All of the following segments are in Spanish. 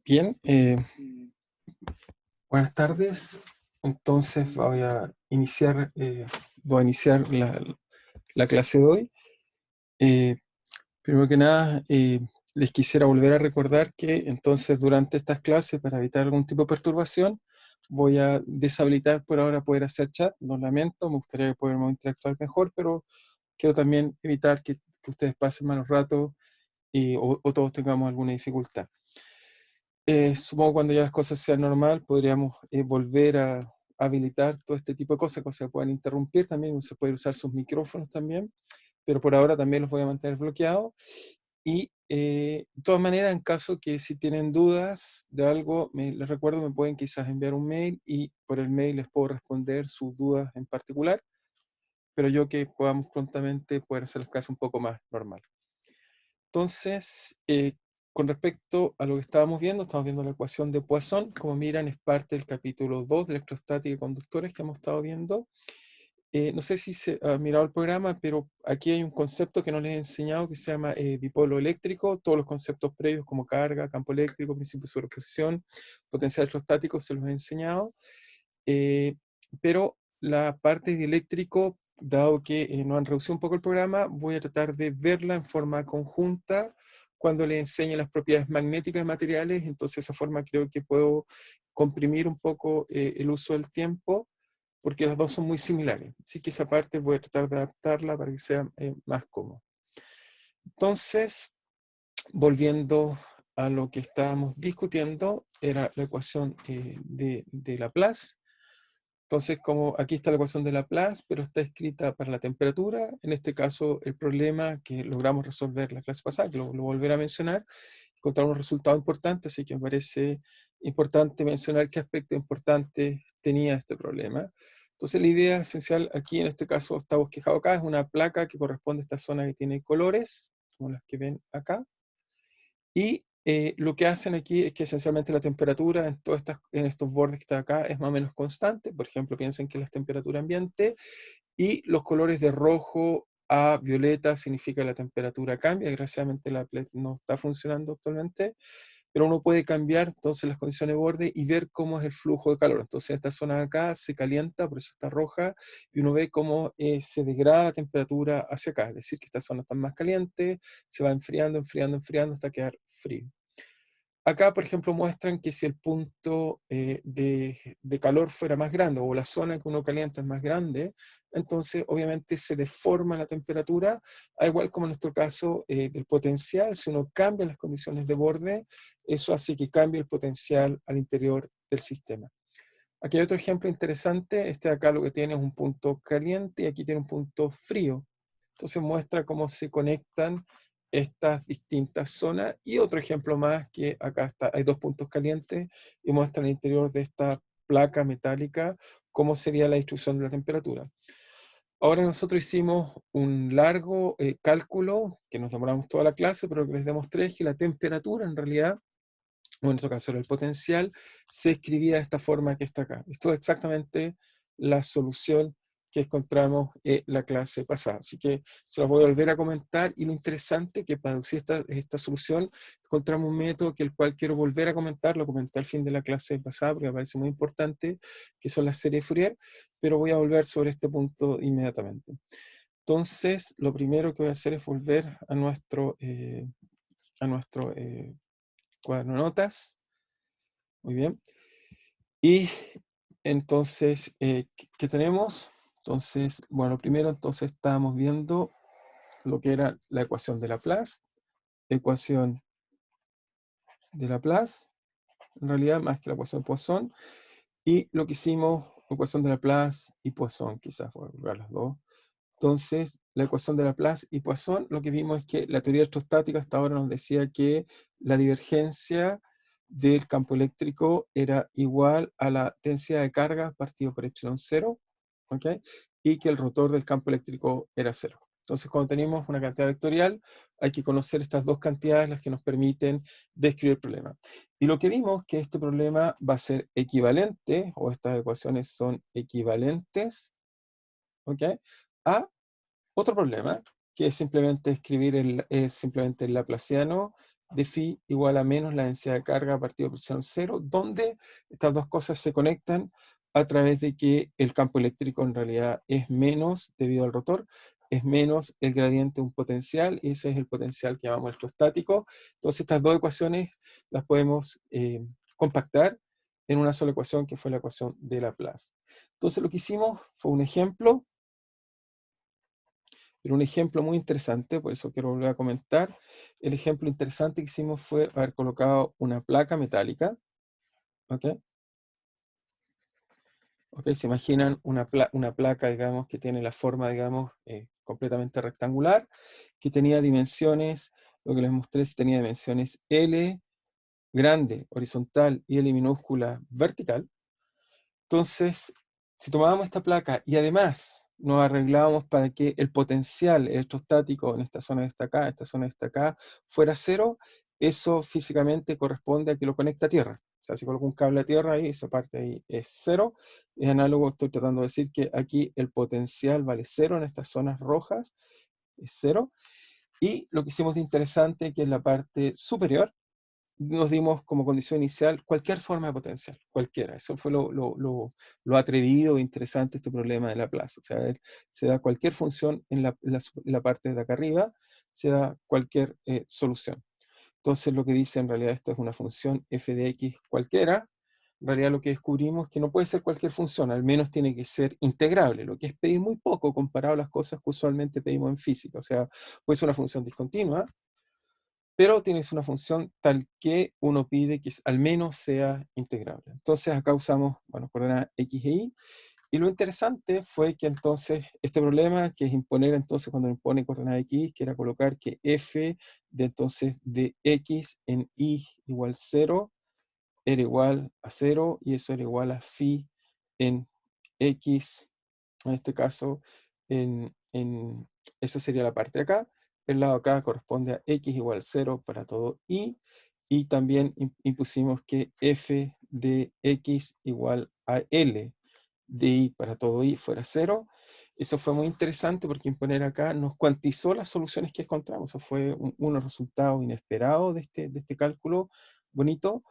Bien, buenas tardes. Entonces voy a iniciar la clase de hoy. Eh, Primero que nada, les quisiera volver a recordar que entonces durante estas clases, para evitar algún tipo de perturbación, voy a deshabilitar por ahora poder hacer chat. Lo lamento, me gustaría que pudiéramos interactuar mejor, pero quiero también evitar que ustedes pasen malos ratos o todos tengamos alguna dificultad. Supongo cuando ya las cosas sean normal, podríamos volver a habilitar todo este tipo de cosas que pueden interrumpir también, se puede usar sus micrófonos también, pero por ahora también los voy a mantener bloqueados. Y de todas maneras, en caso que si tienen dudas de algo, les recuerdo, me pueden quizás enviar un mail y por el mail les puedo responder sus dudas en particular, pero yo que podamos prontamente poder hacer las clases un poco más normal. Entonces, con respecto a lo que estamos viendo la ecuación de Poisson. Como miran, es parte del capítulo 2 de electrostática y conductores que hemos estado viendo. No sé si se ha mirado el programa, pero aquí hay un concepto que no les he enseñado que se llama dipolo eléctrico. Todos los conceptos previos como carga, campo eléctrico, principio de superposición, potencial electrostático se los he enseñado. Pero la parte de eléctrico, dado que nos han reducido un poco el programa, voy a tratar de verla en forma conjunta cuando le enseñe las propiedades magnéticas de materiales. Entonces, de esa forma creo que puedo comprimir un poco el uso del tiempo, porque las dos son muy similares. Así que esa parte voy a tratar de adaptarla para que sea más cómodo. Entonces, volviendo a lo que estábamos discutiendo, era la ecuación de Laplace. Entonces, como aquí está la ecuación de Laplace, pero está escrita para la temperatura. En este caso, el problema que logramos resolver la clase pasada, que lo volveré a mencionar, encontramos un resultado importante, así que me parece importante mencionar qué aspecto importante tenía este problema. Entonces, la idea esencial aquí, en este caso, está bosquejado acá, es una placa que corresponde a esta zona que tiene colores, como las que ven acá. Y lo que hacen aquí es que esencialmente la temperatura en estos bordes que están acá es más o menos constante. Por ejemplo, piensen que la temperatura ambiente, y los colores de rojo a violeta significa que la temperatura cambia. Desgraciadamente la plate no está funcionando actualmente, pero uno puede cambiar entonces las condiciones de borde y ver cómo es el flujo de calor. Entonces esta zona de acá se calienta, por eso está roja, y uno ve cómo se degrada la temperatura hacia acá, es decir, que esta zona está más caliente, se va enfriando, enfriando, enfriando hasta quedar frío. Acá, por ejemplo, muestran que si el punto de calor fuera más grande, o la zona que uno calienta es más grande, entonces obviamente se deforma la temperatura, al igual como en nuestro caso del potencial. Si uno cambia las condiciones de borde, eso hace que cambie el potencial al interior del sistema. Aquí hay otro ejemplo interesante. Este de acá lo que tiene es un punto caliente y aquí tiene un punto frío. Entonces muestra cómo se conectan estas distintas zonas. Y otro ejemplo más, que acá está, hay dos puntos calientes y muestra el interior de esta placa metálica cómo sería la distribución de la temperatura. Ahora nosotros hicimos un largo cálculo, que nos demoramos toda la clase, pero lo que les demostré es que la temperatura en realidad, o en nuestro caso era el potencial, se escribía de esta forma que está acá. Esto es exactamente la solución que encontramos en la clase pasada. Así que se las voy a volver a comentar, y lo interesante que para producir esta solución encontramos un método que el cual quiero volver a comentar. Lo comenté al fin de la clase pasada porque me parece muy importante, que son las series Fourier, pero voy a volver sobre este punto inmediatamente. Entonces, lo primero que voy a hacer es volver a nuestro cuaderno de notas. Muy bien. Y entonces, ¿qué tenemos? Entonces, bueno, primero entonces estábamos viendo lo que era la ecuación de Laplace, ecuación de Laplace, en realidad más que la ecuación de Poisson, y lo que hicimos, ecuación de Laplace y Poisson, quizás voy a volver las dos. Entonces, la ecuación de Laplace y Poisson, lo que vimos es que la teoría electrostática hasta ahora nos decía que la divergencia del campo eléctrico era igual a la densidad de carga partido por epsilon cero, ¿ok? Y que el rotor del campo eléctrico era cero. Entonces, cuando tenemos una cantidad vectorial, hay que conocer estas dos cantidades, las que nos permiten describir el problema. Y lo que vimos es que este problema va a ser equivalente, o estas ecuaciones son equivalentes, ¿ok?, a otro problema, que es simplemente simplemente el laplaciano de phi igual a menos la densidad de carga partido por epsilon 0, donde estas dos cosas se conectan a través de que el campo eléctrico en realidad es menos, debido al rotor, es menos el gradiente de un potencial, y ese es el potencial que llamamos electrostático. Entonces estas dos ecuaciones las podemos compactar en una sola ecuación, que fue la ecuación de Laplace. Entonces lo que hicimos fue un ejemplo, pero un ejemplo muy interesante, por eso quiero volver a comentar. El ejemplo interesante que hicimos fue haber colocado una placa metálica, ¿ok? ¿Ok? Se imaginan una placa, digamos, que tiene la forma, digamos, completamente rectangular, que tenía dimensiones, lo que les mostré, tenía dimensiones L grande, horizontal, y L minúscula, vertical. Entonces, si tomábamos esta placa y además nos arreglábamos para que el potencial electrostático en esta zona destacada, esta zona destacada, fuera cero, eso físicamente corresponde a que lo conecta a tierra. O sea, si coloco un cable a tierra ahí, esa parte ahí es cero. Es análogo, estoy tratando de decir que aquí el potencial vale cero en estas zonas rojas, es cero. Y lo que hicimos de interesante, que es la parte superior, nos dimos como condición inicial cualquier forma de potencial, cualquiera. Eso fue lo atrevido e interesante este problema de Laplace. O sea, se da cualquier función en la parte de acá arriba, se da cualquier solución. Entonces lo que dice en realidad esto es una función f de x cualquiera. En realidad lo que descubrimos es que no puede ser cualquier función, al menos tiene que ser integrable, lo que es pedir muy poco comparado a las cosas que usualmente pedimos en física. O sea, puede ser una función discontinua, pero tienes una función tal que uno pide que al menos sea integrable. Entonces acá usamos, bueno, coordenadas x e y, y lo interesante fue que entonces este problema, que es imponer entonces cuando impone coordenada x, que era colocar que f de entonces de x en y igual 0 era igual a 0, y eso era igual a phi en x, en este caso, eso sería la parte de acá. El lado acá corresponde a x igual 0 para todo y también impusimos que f de x igual a L de y para todo y fuera 0. Eso fue muy interesante porque imponer acá nos cuantizó las soluciones que encontramos. Eso fue unos resultados inesperados de este cálculo bonito.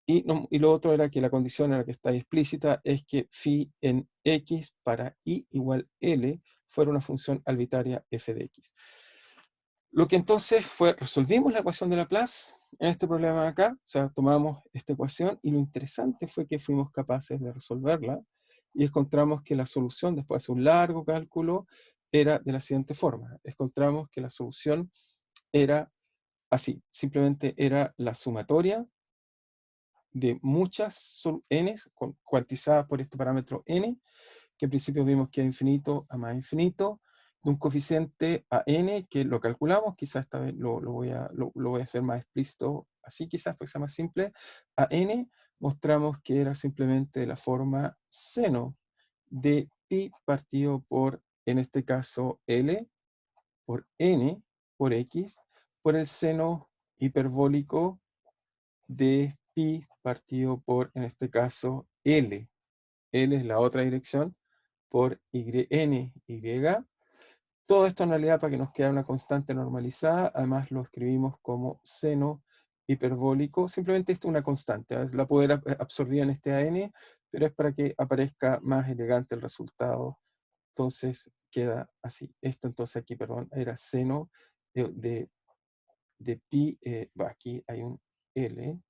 Y, no, y lo otro era que la condición en la que está explícita es que phi en x para y igual L fuera una función arbitraria f de x. Lo que entonces fue, resolvimos la ecuación de Laplace en este problema de acá, o sea, tomamos esta ecuación y lo interesante fue que fuimos capaces de resolverla y encontramos que la solución, después de hacer un largo cálculo, era de la siguiente forma. Encontramos que la solución era así, simplemente era la sumatoria de muchas n cuantizadas por este parámetro n, que en principio vimos que es infinito a más infinito, de un coeficiente a n, que lo calculamos, quizás esta vez lo voy a hacer más explícito, así quizás porque sea más simple, a n mostramos que era simplemente la forma seno de pi partido por, en este caso, L, por n, por x, por el seno hiperbólico de pi partido por, en este caso, L. L es la otra dirección, por n, y. Todo esto en realidad para que nos quede una constante normalizada, además lo escribimos como seno hiperbólico, simplemente esto es una constante, ¿eh? La poder absorbida en este AN, pero es para que aparezca más elegante el resultado, entonces queda así. Esto entonces aquí, perdón, era seno de pi, aquí hay un L,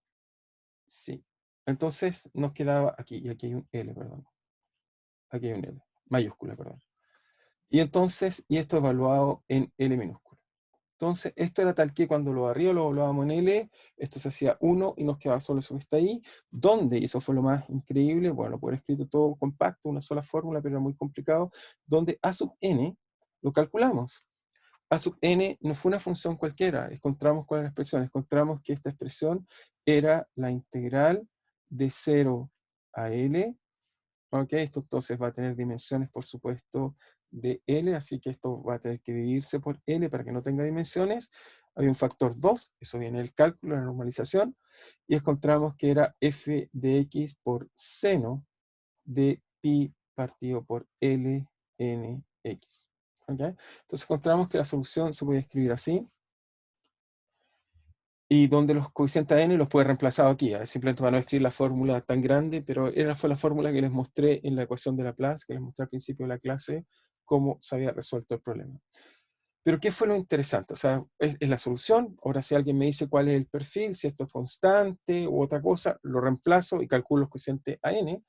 sí. Entonces nos quedaba aquí, y aquí hay un L, perdón. Aquí hay un L, mayúscula, perdón. Y entonces, y esto evaluado en L minúscula. Entonces, esto era tal que cuando lo de arriba lo evaluábamos en L, esto se hacía 1 y nos quedaba solo eso que está ahí, donde, y eso fue lo más increíble, bueno, por escrito todo compacto, una sola fórmula, pero era muy complicado, donde A sub n lo calculamos. A sub n no fue una función cualquiera, encontramos cuál era la expresión, encontramos que esta expresión era la integral de 0 a L. Ok, esto entonces va a tener dimensiones, por supuesto, de L, así que esto va a tener que dividirse por L para que no tenga dimensiones. Hay un factor 2, eso viene del cálculo, la normalización, y encontramos que era f de x por seno de pi partido por L n x. ¿Okay? Entonces encontramos que la solución se puede escribir así. y donde los coeficientes n los puede reemplazar aquí, simplemente para no escribir la fórmula tan grande, pero fue la fórmula que les mostré en la ecuación de Laplace, que les mostré al principio de la clase, cómo se había resuelto el problema. Pero ¿qué fue lo interesante? O sea, es la solución. Ahora, si alguien me dice cuál es el perfil, si esto es constante u otra cosa, lo reemplazo y calculo los coeficientes a n.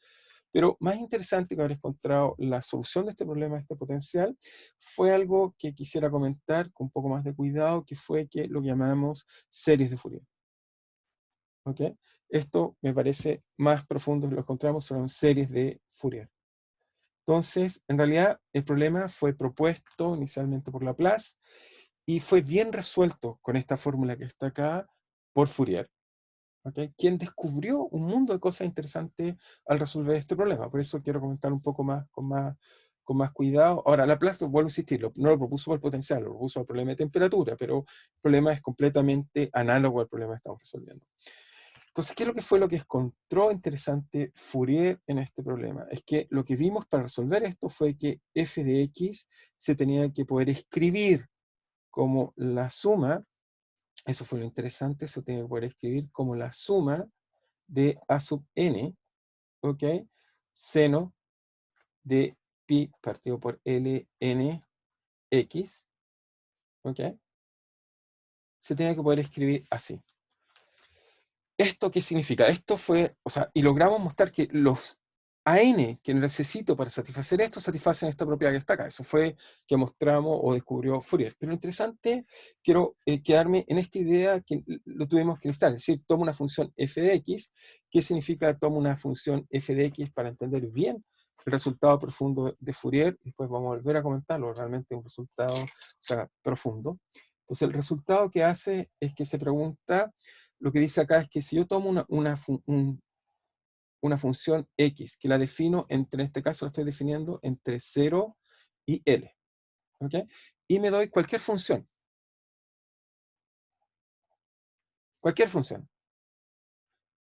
Pero más interesante que haber encontrado la solución de este problema, de este potencial, fue algo que quisiera comentar con un poco más de cuidado, que fue que lo llamamos series de Fourier. ¿Ok? Esto me parece más profundo, lo encontramos son series de Fourier. Entonces, en realidad, el problema fue propuesto inicialmente por Laplace y fue bien resuelto con esta fórmula que está acá por Fourier. ¿Okay? Quien descubrió un mundo de cosas interesantes al resolver este problema. Por eso quiero comentar un poco más, con más cuidado. Ahora, Laplace, vuelvo a insistir, no lo propuso por el potencial, lo propuso por el problema de temperatura, pero el problema es completamente análogo al problema que estamos resolviendo. Entonces, ¿qué es lo que fue lo que encontró interesante Fourier en este problema? Es que lo que vimos para resolver esto fue que f de x se tenía que poder escribir como la suma, eso fue lo interesante, se tiene que poder escribir como la suma de a sub n, ¿ok? Seno de pi partido por ln x, ¿ok? Se tiene que poder escribir así. ¿Esto qué significa? Esto fue, o sea, y logramos mostrar que los AN que necesito para satisfacer esto, satisfacen esta propiedad que está acá. Eso fue que mostramos o descubrió Fourier. Pero lo interesante, quiero quedarme en esta idea que lo tuvimos que listar. Es decir, tomo una función f de x. ¿Qué significa tomo una función f de x para entender bien el resultado profundo de Fourier? Después vamos a volver a comentarlo. Realmente un resultado, o sea, profundo. Entonces, el resultado que hace es que se pregunta, lo que dice acá es que si yo tomo una función x, que la defino entre, en este caso la estoy definiendo entre 0 y L, ¿ok? Y me doy cualquier función. Cualquier función.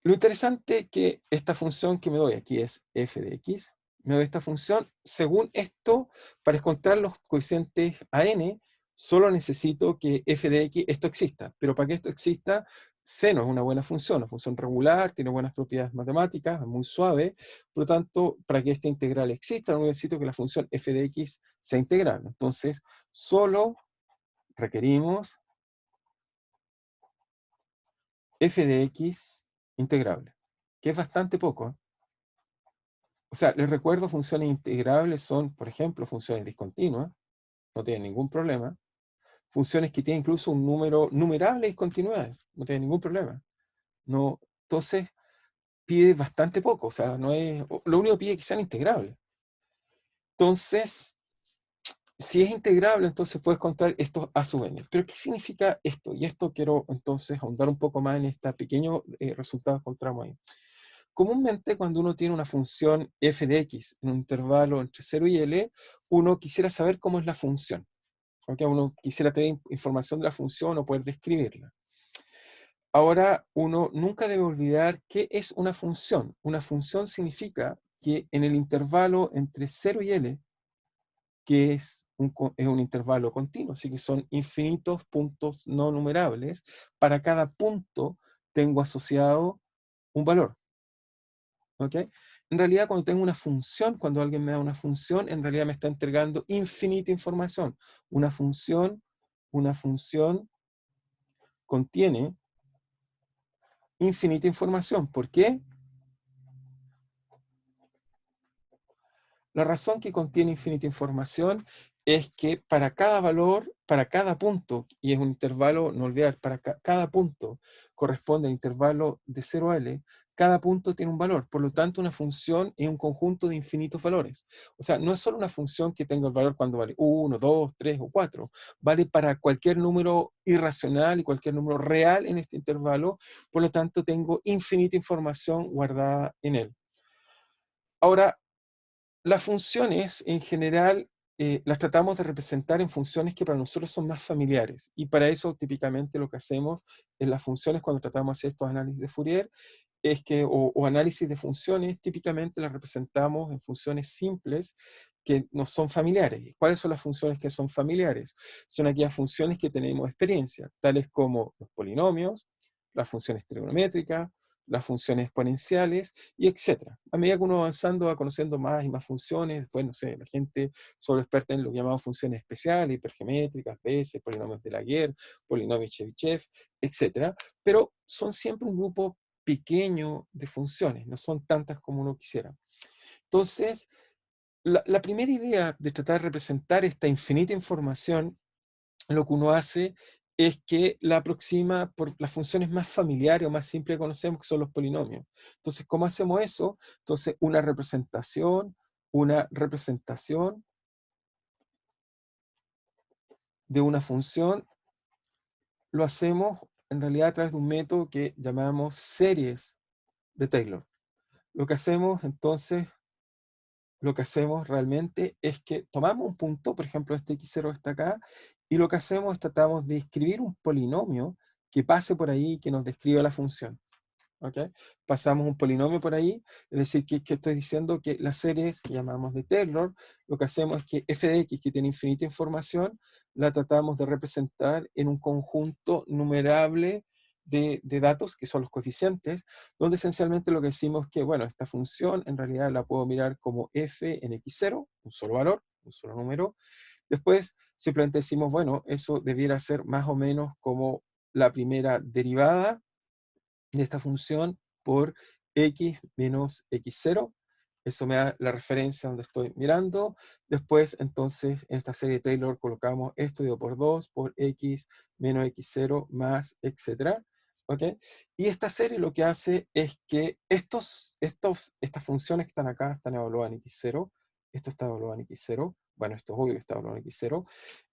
Lo interesante es que esta función que me doy aquí es f de x, me doy esta función, según esto, para encontrar los coeficientes a n, solo necesito que f de x, esto exista, pero para que esto exista, seno es una buena función regular, tiene buenas propiedades matemáticas, es muy suave, por lo tanto, para que esta integral exista, no necesito que la función f de x sea integral. Entonces, solo requerimos f de x integrable, que es bastante poco, ¿eh? O sea, les recuerdo, funciones integrables son, por ejemplo, funciones discontinuas, no tienen ningún problema. Funciones que tienen incluso un número numerable discontinuidades, no tienen ningún problema. No, entonces, pide bastante poco, o sea, no es, lo único que pide es que sean integrables. Entonces, si es integrable, entonces puedes contar esto a sub n. Pero ¿qué significa esto? Y esto quiero entonces ahondar un poco más en este pequeño resultado que encontramos ahí. Comúnmente, cuando uno tiene una función f de x en un intervalo entre 0 y L, uno quisiera saber cómo es la función. Aunque uno quisiera tener información de la función o poder describirla. Ahora, uno nunca debe olvidar qué es una función. Una función significa que en el intervalo entre 0 y L, que es un intervalo continuo, así que son infinitos puntos no numerables, para cada punto tengo asociado un valor. ¿Ok? En realidad, cuando tengo una función, cuando alguien me da una función, en realidad me está entregando infinita información. Una función contiene infinita información. ¿Por qué? La razón que contiene infinita información es que para cada valor, para cada punto, y es un intervalo, no olvidar, para cada punto corresponde al intervalo de 0 a L, cada punto tiene un valor. Por lo tanto, una función es un conjunto de infinitos valores. O sea, no es solo una función que tenga el valor cuando vale 1, 2, 3 o 4. Vale para cualquier número irracional y cualquier número real en este intervalo. Por lo tanto, tengo infinita información guardada en él. Ahora, las funciones, en general, las tratamos de representar en funciones que para nosotros son más familiares. Y para eso, típicamente, lo que hacemos en las funciones, cuando tratamos de hacer estos análisis de Fourier, es que, o análisis de funciones, típicamente las representamos en funciones simples que no son familiares. ¿Cuáles son las funciones que son familiares? Son aquellas funciones que tenemos experiencia, tales como los polinomios, las funciones trigonométricas, las funciones exponenciales, y etcétera. A medida que uno va avanzando, va conociendo más y más funciones. Después, no sé, la gente solo experta en lo que llamamos funciones especiales, hipergeométricas, veces, polinomios de Laguerre, polinomios Chebyshev, etcétera. Pero son siempre un grupo pequeño de funciones, no son tantas como uno quisiera. Entonces, la primera idea de tratar de representar esta infinita información, lo que uno hace es que la aproxima por las funciones más familiares o más simples que conocemos, que son los polinomios. Entonces, ¿cómo hacemos eso? Entonces, una representación de una función, lo hacemos en realidad a través de un método que llamamos series de Taylor. Lo que hacemos entonces, lo que hacemos realmente es que tomamos un punto, por ejemplo, este x0 está acá, y lo que hacemos es tratamos de escribir un polinomio que pase por ahí y que nos describa la función. ¿Ok? Pasamos un polinomio por ahí, es decir, que estoy diciendo que las series que llamamos de Taylor, lo que hacemos es que f de x, que tiene infinita información, la tratamos de representar en un conjunto numerable de datos, que son los coeficientes, donde esencialmente lo que decimos es que, bueno, esta función en realidad la puedo mirar como f en x0, un solo valor, un solo número. Después simplemente decimos, bueno, eso debiera ser más o menos como la primera derivada de esta función por x menos x0. Eso me da la referencia donde estoy mirando. Después, entonces, en esta serie de Taylor colocamos esto dividido por 2 por x menos x0 más, etcétera. ¿Ok? Y esta serie lo que hace es que estas funciones que están acá están evaluadas en x0. Esto está evaluado en x0. Bueno, esto es obvio que está evaluado en x0.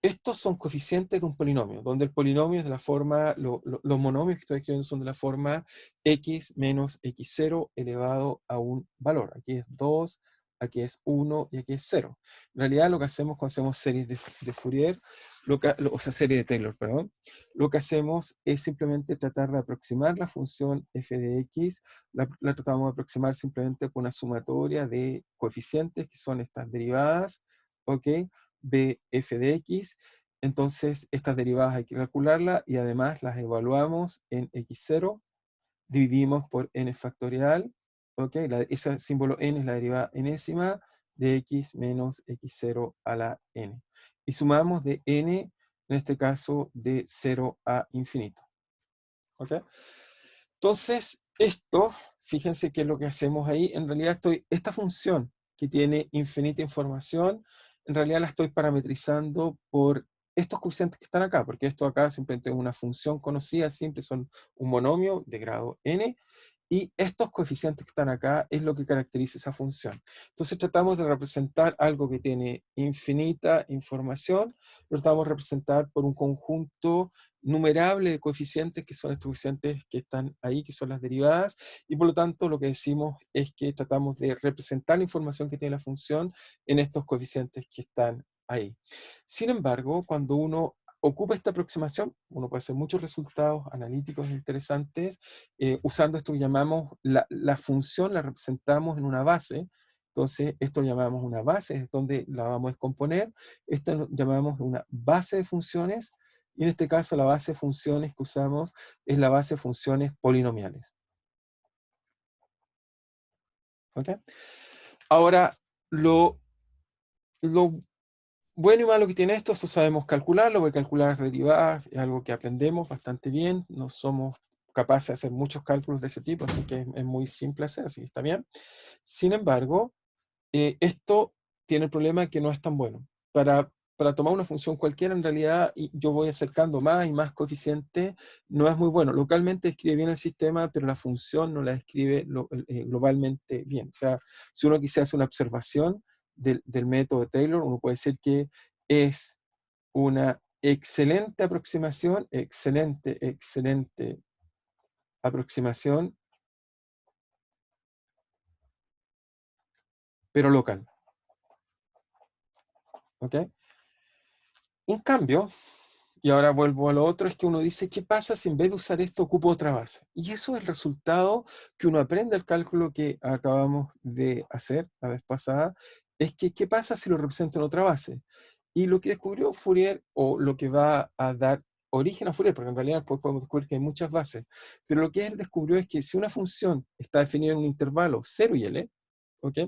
Estos son coeficientes de un polinomio, donde el polinomio es de la forma, los monomios que estoy escribiendo son de la forma x menos x0 elevado a un valor. Aquí es 2, aquí es 1 y aquí es 0. En realidad lo que hacemos cuando hacemos series de Fourier, o sea, serie de Taylor, perdón, lo que hacemos es simplemente tratar de aproximar la función f de x, la tratamos de aproximar simplemente con una sumatoria de coeficientes, que son estas derivadas, ¿ok? De f de x. Entonces, estas derivadas hay que calcularlas y además las evaluamos en x0, dividimos por n factorial, ¿ok? Ese símbolo n es la derivada enésima de x menos x0 a la n. Y sumamos de n, en este caso, de 0 a infinito. ¿Ok? Entonces, esto, fíjense qué es lo que hacemos ahí. En realidad, esta función que tiene infinita información, en realidad la estoy parametrizando por estos coeficientes que están acá, porque esto acá simplemente es una función conocida, siempre son un monomio de grado n, y estos coeficientes que están acá es lo que caracteriza esa función. Entonces tratamos de representar algo que tiene infinita información, lo tratamos de representar por un conjunto numerable de coeficientes, que son estos coeficientes que están ahí, que son las derivadas, y por lo tanto lo que decimos es que tratamos de representar la información que tiene la función en estos coeficientes que están ahí. Sin embargo, cuando uno ocupa esta aproximación, uno puede hacer muchos resultados analíticos interesantes usando esto que llamamos la función, la representamos en una base. Entonces, esto lo llamamos una base, es donde la vamos a descomponer. Esto lo llamamos una base de funciones, y en este caso la base de funciones que usamos es la base de funciones polinomiales. ¿Ok? Ahora, lo bueno y malo que tiene esto sabemos calcularlo, porque calcular derivadas es algo que aprendemos bastante bien, no somos capaces de hacer muchos cálculos de ese tipo, así que es muy simple hacer, así que está bien. Sin embargo, esto tiene el problema que no es tan bueno. Para tomar una función cualquiera, en realidad, y yo voy acercando más y más coeficientes, no es muy bueno. Localmente escribe bien el sistema, pero la función no la escribe globalmente bien. O sea, si uno quisiera hacer una observación del método de Taylor, uno puede decir que es una excelente aproximación, pero local. ¿Ok? En cambio, y ahora vuelvo a lo otro, es que uno dice, ¿qué pasa si en vez de usar esto ocupo otra base? Y eso es el resultado que uno aprende al cálculo que acabamos de hacer la vez pasada, es que ¿qué pasa si lo represento en otra base? Y lo que descubrió Fourier, o lo que va a dar origen a Fourier, porque en realidad después podemos descubrir que hay muchas bases, pero lo que él descubrió es que si una función está definida en un intervalo 0 y L, ¿ok?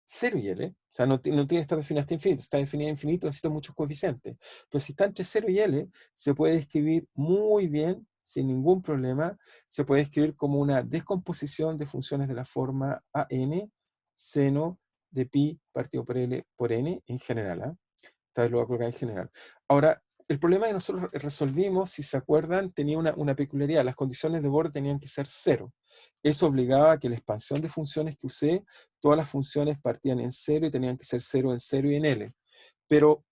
0 y L, o sea, no tiene que estar definida hasta infinito, está definida infinito, necesita muchos coeficientes, pero si está entre 0 y L, se puede escribir muy bien, sin ningún problema, se puede escribir como una descomposición de funciones de la forma AN, seno de pi partido por L por N en general, ¿eh? Esta vez lo voy a colocar en general. Ahora, el problema que nosotros resolvimos, si se acuerdan, tenía una peculiaridad. Las condiciones de borde tenían que ser 0. Eso obligaba a que la expansión de funciones que usé, todas las funciones partían en 0 y tenían que ser 0 en 0 y en L. Pero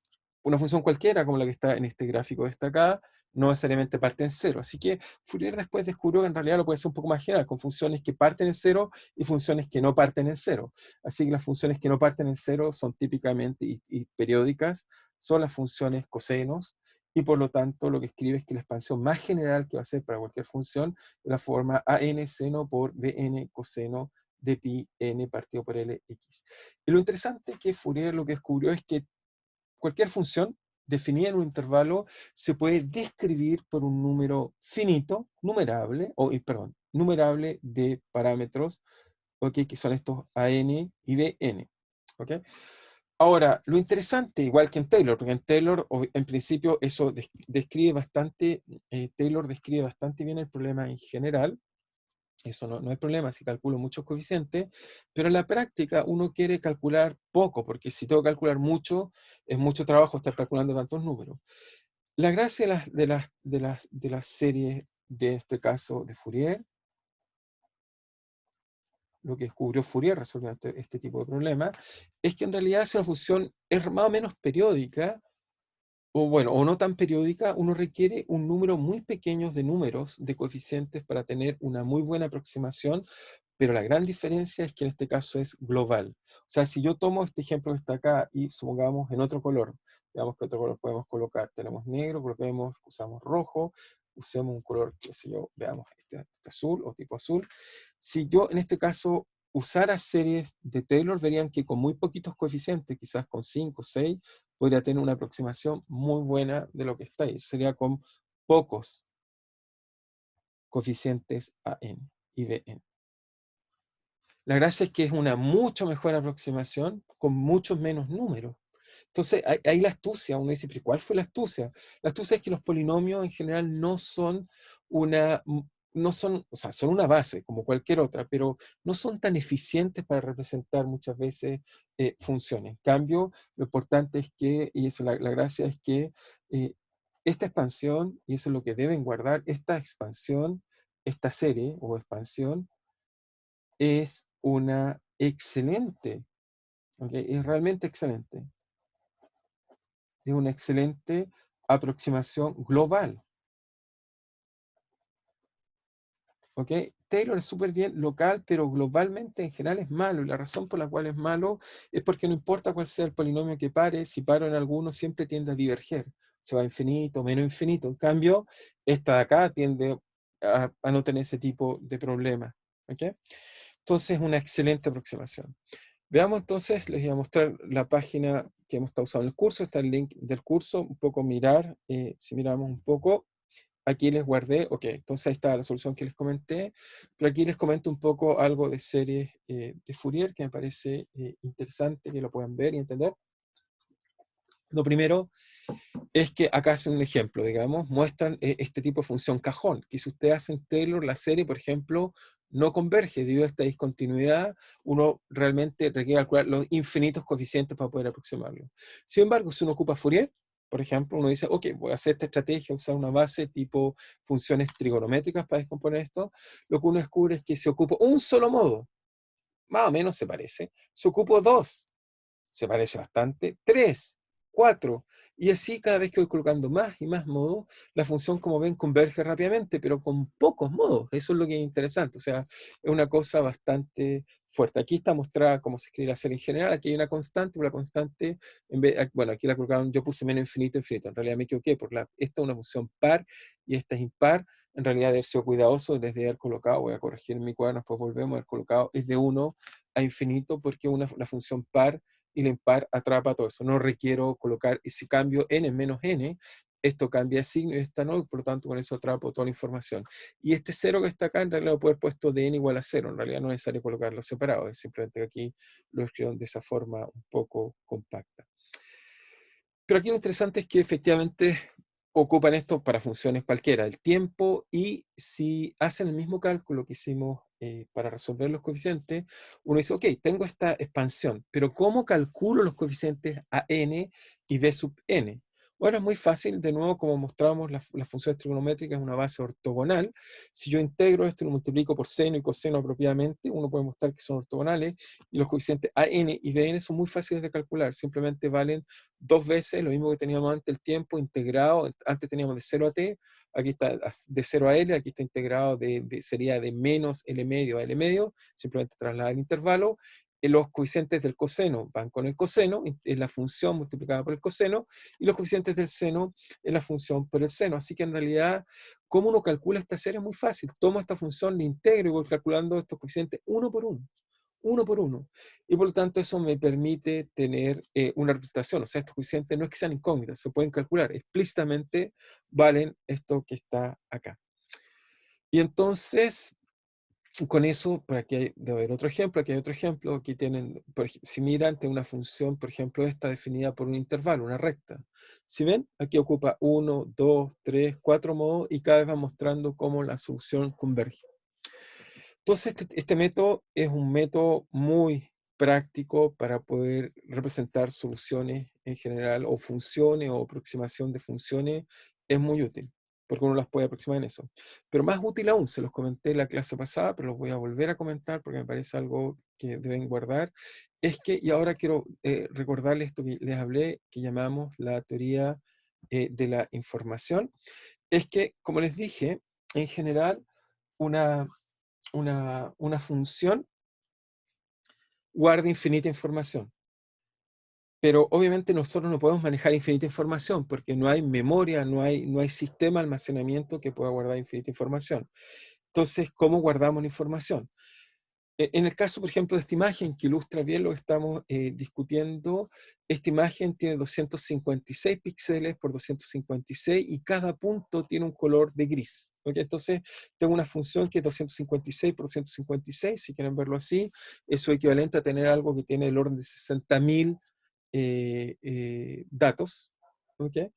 una función cualquiera, como la que está en este gráfico destacada, no necesariamente parte en 0. Así que Fourier después descubrió que en realidad lo puede hacer un poco más general, con funciones que parten en 0 y funciones que no parten en 0. Así que las funciones que no parten en 0 son típicamente y periódicas, son las funciones cosenos, y por lo tanto lo que escribe es que la expansión más general que va a ser para cualquier función es la forma an seno por dn coseno de pi n partido por l x. Y lo interesante es que Fourier lo que descubrió es que cualquier función definida en un intervalo se puede describir por un número finito, numerable, perdón, numerable de parámetros, ¿okay? Que son estos an y bn. ¿Okay? Ahora, lo interesante, igual que en Taylor, porque en Taylor, en principio, eso describe bastante, Taylor describe bastante bien el problema en general. Eso no hay problema si calculo muchos coeficientes, pero en la práctica uno quiere calcular poco, porque si tengo que calcular mucho, es mucho trabajo estar calculando tantos números. La gracia de las series, de este caso de Fourier, lo que descubrió Fourier resolviendo este tipo de problemas, es que en realidad si una función es más o menos periódica, o bueno, o no tan periódica, uno requiere un número muy pequeño de números de coeficientes para tener una muy buena aproximación, pero la gran diferencia es que en este caso es global. O sea, si yo tomo este ejemplo que está acá y supongamos en otro color, veamos qué otro color podemos colocar. Tenemos negro, usamos rojo, usemos un color, qué sé yo, veamos este azul o tipo azul. Si yo en este caso usara series de Taylor, verían que con muy poquitos coeficientes, quizás con 5 o 6, podría tener una aproximación muy buena de lo que está ahí. Sería con pocos coeficientes AN y BN. La gracia es que es una mucho mejor aproximación con muchos menos números. Entonces, ahí la astucia, uno dice, pero ¿cuál fue la astucia? La astucia es que los polinomios en general no son o sea, son una base, como cualquier otra, pero no son tan eficientes para representar muchas veces funciones. En cambio, lo importante es que, y eso la gracia es que esta expansión, y eso es lo que deben guardar, esta expansión, esta serie o expansión, es una excelente, ¿okay? Es realmente excelente. Es una excelente aproximación global. ¿Ok? Taylor es súper bien local, pero globalmente en general es malo. Y la razón por la cual es malo es porque no importa cuál sea el polinomio que pare, si paro en alguno siempre tiende a diverger. Se va a infinito, menos infinito. En cambio, esta de acá tiende a no tener ese tipo de problema. ¿Ok? Entonces es una excelente aproximación. Veamos entonces, les voy a mostrar la página que hemos estado usando en el curso. Está el link del curso, un poco mirar, si miramos un poco. Aquí les guardé, ok, entonces ahí está la solución que les comenté, pero aquí les comento un poco algo de series de Fourier que me parece interesante que lo puedan ver y entender. Lo primero es que acá hacen un ejemplo, digamos, muestran este tipo de función cajón, que si ustedes hacen Taylor, la serie, por ejemplo, no converge debido a esta discontinuidad, uno realmente requiere calcular los infinitos coeficientes para poder aproximarlo. Sin embargo, si uno ocupa Fourier, por ejemplo, uno dice, ok, voy a hacer esta estrategia, usar una base tipo funciones trigonométricas para descomponer esto, lo que uno descubre es que si ocupo un solo modo, más o menos se parece, si ocupo dos, se parece bastante, 3, 4, y así cada vez que voy colocando más y más modos, la función, como ven, converge rápidamente, pero con pocos modos. Eso es lo que es interesante, o sea, es una cosa bastante fuerte. Aquí está mostrada cómo se escribe la serie en general, aquí hay una constante, pero la constante, bueno, aquí la colocaron, yo puse menos infinito, infinito, en realidad me equivoqué, esta es una función par y esta es impar, en realidad debe ser cuidadoso desde haber colocado, voy a corregir en mi cuaderno, después volvemos a haber colocado, es de 1 a infinito porque la función par y la impar atrapa todo eso. No requiero colocar ese cambio n menos n, esto cambia de signo y esta no, y por lo tanto con eso atrapo toda la información. Y este 0 que está acá, en realidad lo puedo haber puesto de n igual a 0, en realidad no es necesario colocarlo separado, es simplemente que aquí lo escribo de esa forma un poco compacta. Pero aquí lo interesante es que efectivamente ocupan esto para funciones cualquiera, el tiempo, y si hacen el mismo cálculo que hicimos para resolver los coeficientes, uno dice, ok, tengo esta expansión, pero ¿cómo calculo los coeficientes a n y b sub n? Bueno, es muy fácil, de nuevo, como mostramos, las funciones trigonométricas es una base ortogonal. Si yo integro esto y lo multiplico por seno y coseno apropiadamente, uno puede mostrar que son ortogonales, y los coeficientes a n y b n son muy fáciles de calcular, simplemente valen dos veces lo mismo que teníamos antes, el tiempo integrado. Antes teníamos de 0 a t, aquí está de 0 a l, aquí está integrado sería de menos l medio a l medio, simplemente trasladar el intervalo. Los coeficientes del coseno van con el coseno, es la función multiplicada por el coseno, y los coeficientes del seno es la función por el seno. Así que en realidad, ¿cómo uno calcula esta serie? Es muy fácil. Tomo esta función, la integro y voy calculando estos coeficientes uno por uno. Uno por uno. Y por lo tanto eso me permite tener una representación. O sea, estos coeficientes no es que sean incógnitas, se pueden calcular. Explícitamente valen esto que está acá. Y entonces, con eso, por aquí debe haber otro ejemplo, aquí hay otro ejemplo. Aquí tienen, si miran, tengo una función, por ejemplo, esta definida por un intervalo, una recta. Si ven, aquí ocupa 1, 2, 3, 4 modos y cada vez va mostrando cómo la solución converge. Entonces, este método es un método muy práctico para poder representar soluciones en general, o funciones, o aproximación de funciones. Es muy útil, porque uno las puede aproximar en eso. Pero más útil aún, se los comenté en la clase pasada, pero los voy a volver a comentar porque me parece algo que deben guardar, es que, y ahora quiero recordarles esto que les hablé, que llamamos la teoría de la información, es que, como les dije, en general, una función guarda infinita información. Pero obviamente nosotros no podemos manejar infinita información porque no hay memoria, no hay sistema de almacenamiento que pueda guardar infinita información. Entonces, ¿cómo guardamos la información? En el caso, por ejemplo, de esta imagen que ilustra bien lo que estamos discutiendo, esta imagen tiene 256 píxeles por 256 y cada punto tiene un color de gris. ¿Okay? Entonces, tengo una función que es 256 por 256, si quieren verlo así. Eso es equivalente a tener algo que tiene el orden de 60.000 datos. ¿Okay?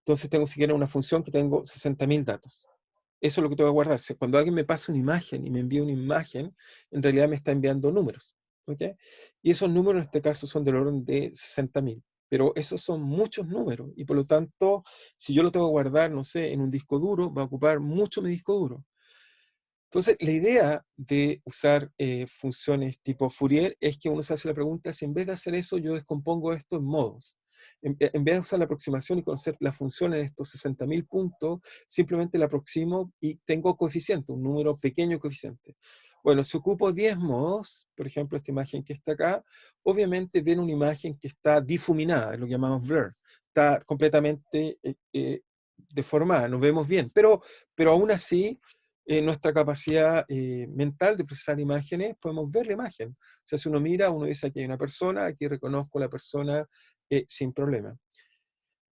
Entonces, tengo siquiera una función que tengo 60.000 datos. Eso es lo que tengo que guardar. Cuando alguien me pasa una imagen y me envía una imagen, en realidad me está enviando números. ¿Okay? Y esos números en este caso son del orden de 60.000. Pero esos son muchos números. Y por lo tanto, si yo lo tengo que guardar, no sé, en un disco duro, va a ocupar mucho mi disco duro. Entonces, la idea de usar funciones tipo Fourier es que uno se hace la pregunta si en vez de hacer eso, yo descompongo esto en modos. En vez de usar la aproximación y conocer la función en estos 60.000 puntos, simplemente la aproximo y tengo coeficiente, un número pequeño coeficiente. Bueno, si ocupo 10 modos, por ejemplo, esta imagen que está acá, obviamente ven una imagen que está difuminada, es lo que llamamos blur. Está completamente deformada, nos vemos bien, pero aún así nuestra capacidad mental de procesar imágenes, podemos ver la imagen. O sea, si uno mira, uno dice aquí hay una persona, aquí reconozco a la persona sin problema.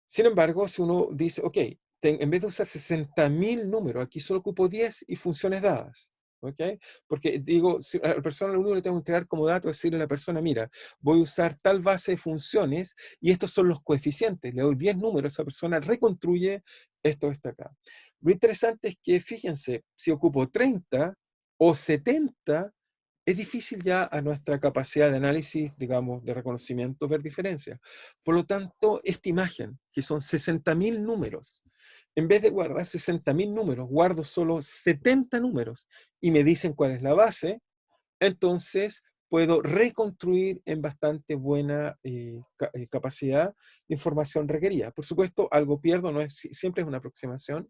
Sin embargo, si uno dice, ok, en vez de usar 60.000 números, aquí solo ocupo 10 y funciones dadas. ¿Ok? Porque digo, si a la persona lo único que le tengo que entregar como dato es decirle a la persona, mira, voy a usar tal base de funciones y estos son los coeficientes. Le doy 10 números, esa persona reconstruye esto que está acá. Lo interesante es que, fíjense, si ocupo 30 o 70, es difícil ya a nuestra capacidad de análisis, digamos, de reconocimiento, ver diferencias. Por lo tanto, esta imagen, que son 60.000 números, en vez de guardar 60.000 números, guardo solo 70 números y me dicen cuál es la base, entonces puedo reconstruir en bastante buena capacidad la información requerida. Por supuesto, algo pierdo, no es, siempre es una aproximación,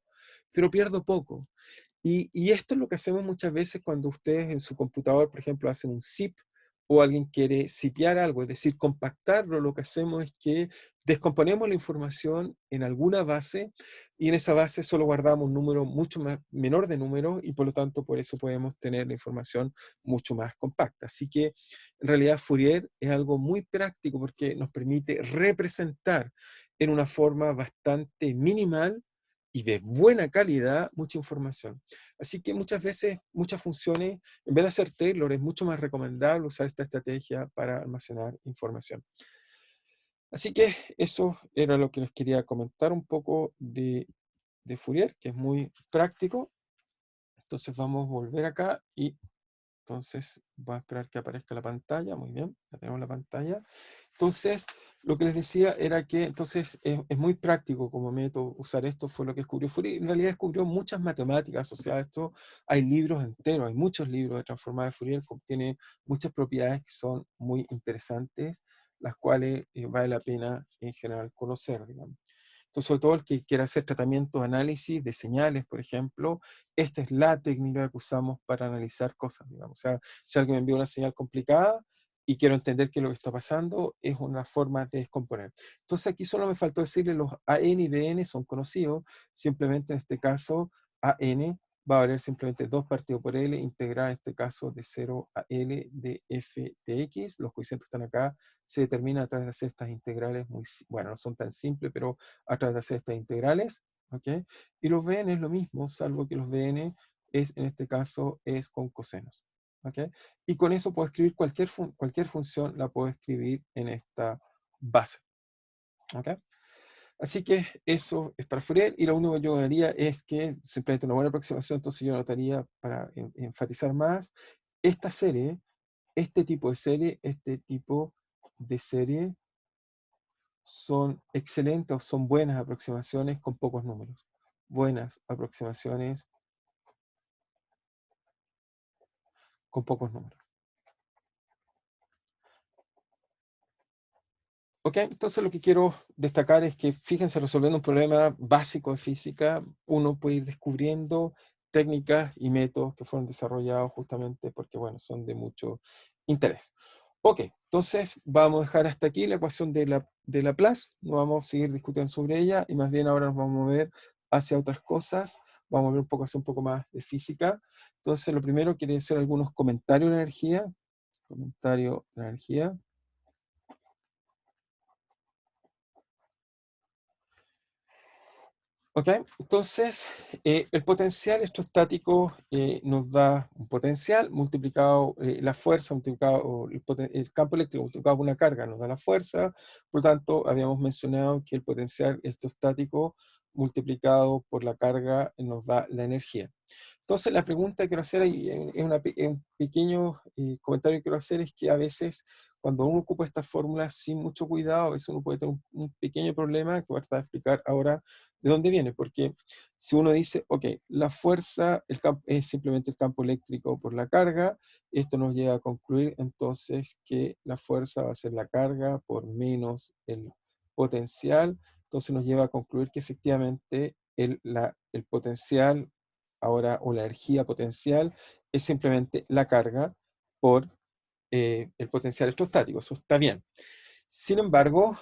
pero pierdo poco. Y esto es lo que hacemos muchas veces cuando ustedes en su computador, por ejemplo, hacen un zip o alguien quiere zipear algo, es decir, compactarlo. Lo que hacemos es que descomponemos la información en alguna base y en esa base solo guardamos un número mucho más menor de números y por lo tanto por eso podemos tener la información mucho más compacta. Así que en realidad Fourier es algo muy práctico porque nos permite representar en una forma bastante minimal y de buena calidad mucha información. Así que muchas veces, muchas funciones, en vez de hacer Taylor, es mucho más recomendable usar esta estrategia para almacenar información. Así que eso era lo que les quería comentar un poco de Fourier, que es muy práctico. Entonces vamos a volver acá y entonces voy a esperar que aparezca la pantalla. Muy bien, ya tenemos la pantalla. Entonces, lo que les decía era que entonces es muy práctico como método usar esto, fue lo que descubrió Fourier. En realidad descubrió muchas matemáticas asociadas a esto. Hay libros enteros, hay muchos libros de transformada de Fourier que tiene muchas propiedades que son muy interesantes, las cuales vale la pena en general conocer, digamos. Entonces, sobre todo el que quiera hacer tratamientos, análisis de señales, por ejemplo, esta es la técnica que usamos para analizar cosas, digamos. O sea, si alguien me envía una señal complicada y quiero entender qué es lo que está pasando, es una forma de descomponer. Entonces, aquí solo me faltó decirle los AN y BN son conocidos, simplemente en este caso, AN va a valer simplemente 2 partido por L, integral en este caso de 0 a L de f de x. Los coeficientes están acá, se determina a través de hacer estas integrales, muy, bueno, no son tan simples, pero a través de hacer estas integrales, ¿ok? Y los Bn es lo mismo, salvo que los Bn es, en este caso, es con cosenos, ¿ok? Y con eso puedo escribir cualquier función, la puedo escribir en esta base, ¿ok? Así que eso es para Fourier, y lo único que yo haría es que, simplemente una buena aproximación, entonces yo anotaría para enfatizar más, esta serie, este tipo de serie, son excelentes o son buenas aproximaciones con pocos números. Buenas aproximaciones con pocos números. Ok, entonces lo que quiero destacar es que, fíjense, resolviendo un problema básico de física, uno puede ir descubriendo técnicas y métodos que fueron desarrollados justamente porque, bueno, son de mucho interés. Ok, entonces vamos a dejar hasta aquí la ecuación de Laplace, no vamos a seguir discutiendo sobre ella y más bien ahora nos vamos a mover hacia otras cosas, vamos a ver un poco hacia un poco más de física. Entonces lo primero, quiero hacer algunos comentarios de energía. Comentario de energía. Ok, entonces el potencial electrostático nos da un potencial multiplicado, la fuerza multiplicado, o el campo eléctrico multiplicado por una carga nos da la fuerza. Por lo tanto, habíamos mencionado que el potencial electrostático multiplicado por la carga nos da la energía. Entonces, la pregunta que quiero hacer, y es un pequeño comentario que quiero hacer, es que a veces cuando uno ocupa esta fórmula sin mucho cuidado, a veces uno puede tener un pequeño problema que voy a tratar de explicar ahora de dónde viene. Porque si uno dice, ok, la fuerza es simplemente el campo eléctrico por la carga, esto nos lleva a concluir entonces que la fuerza va a ser la carga por menos el potencial. Entonces nos lleva a concluir que efectivamente el potencial ahora, o la energía potencial, es simplemente la carga por el potencial electrostático. Eso está bien. Sin embargo,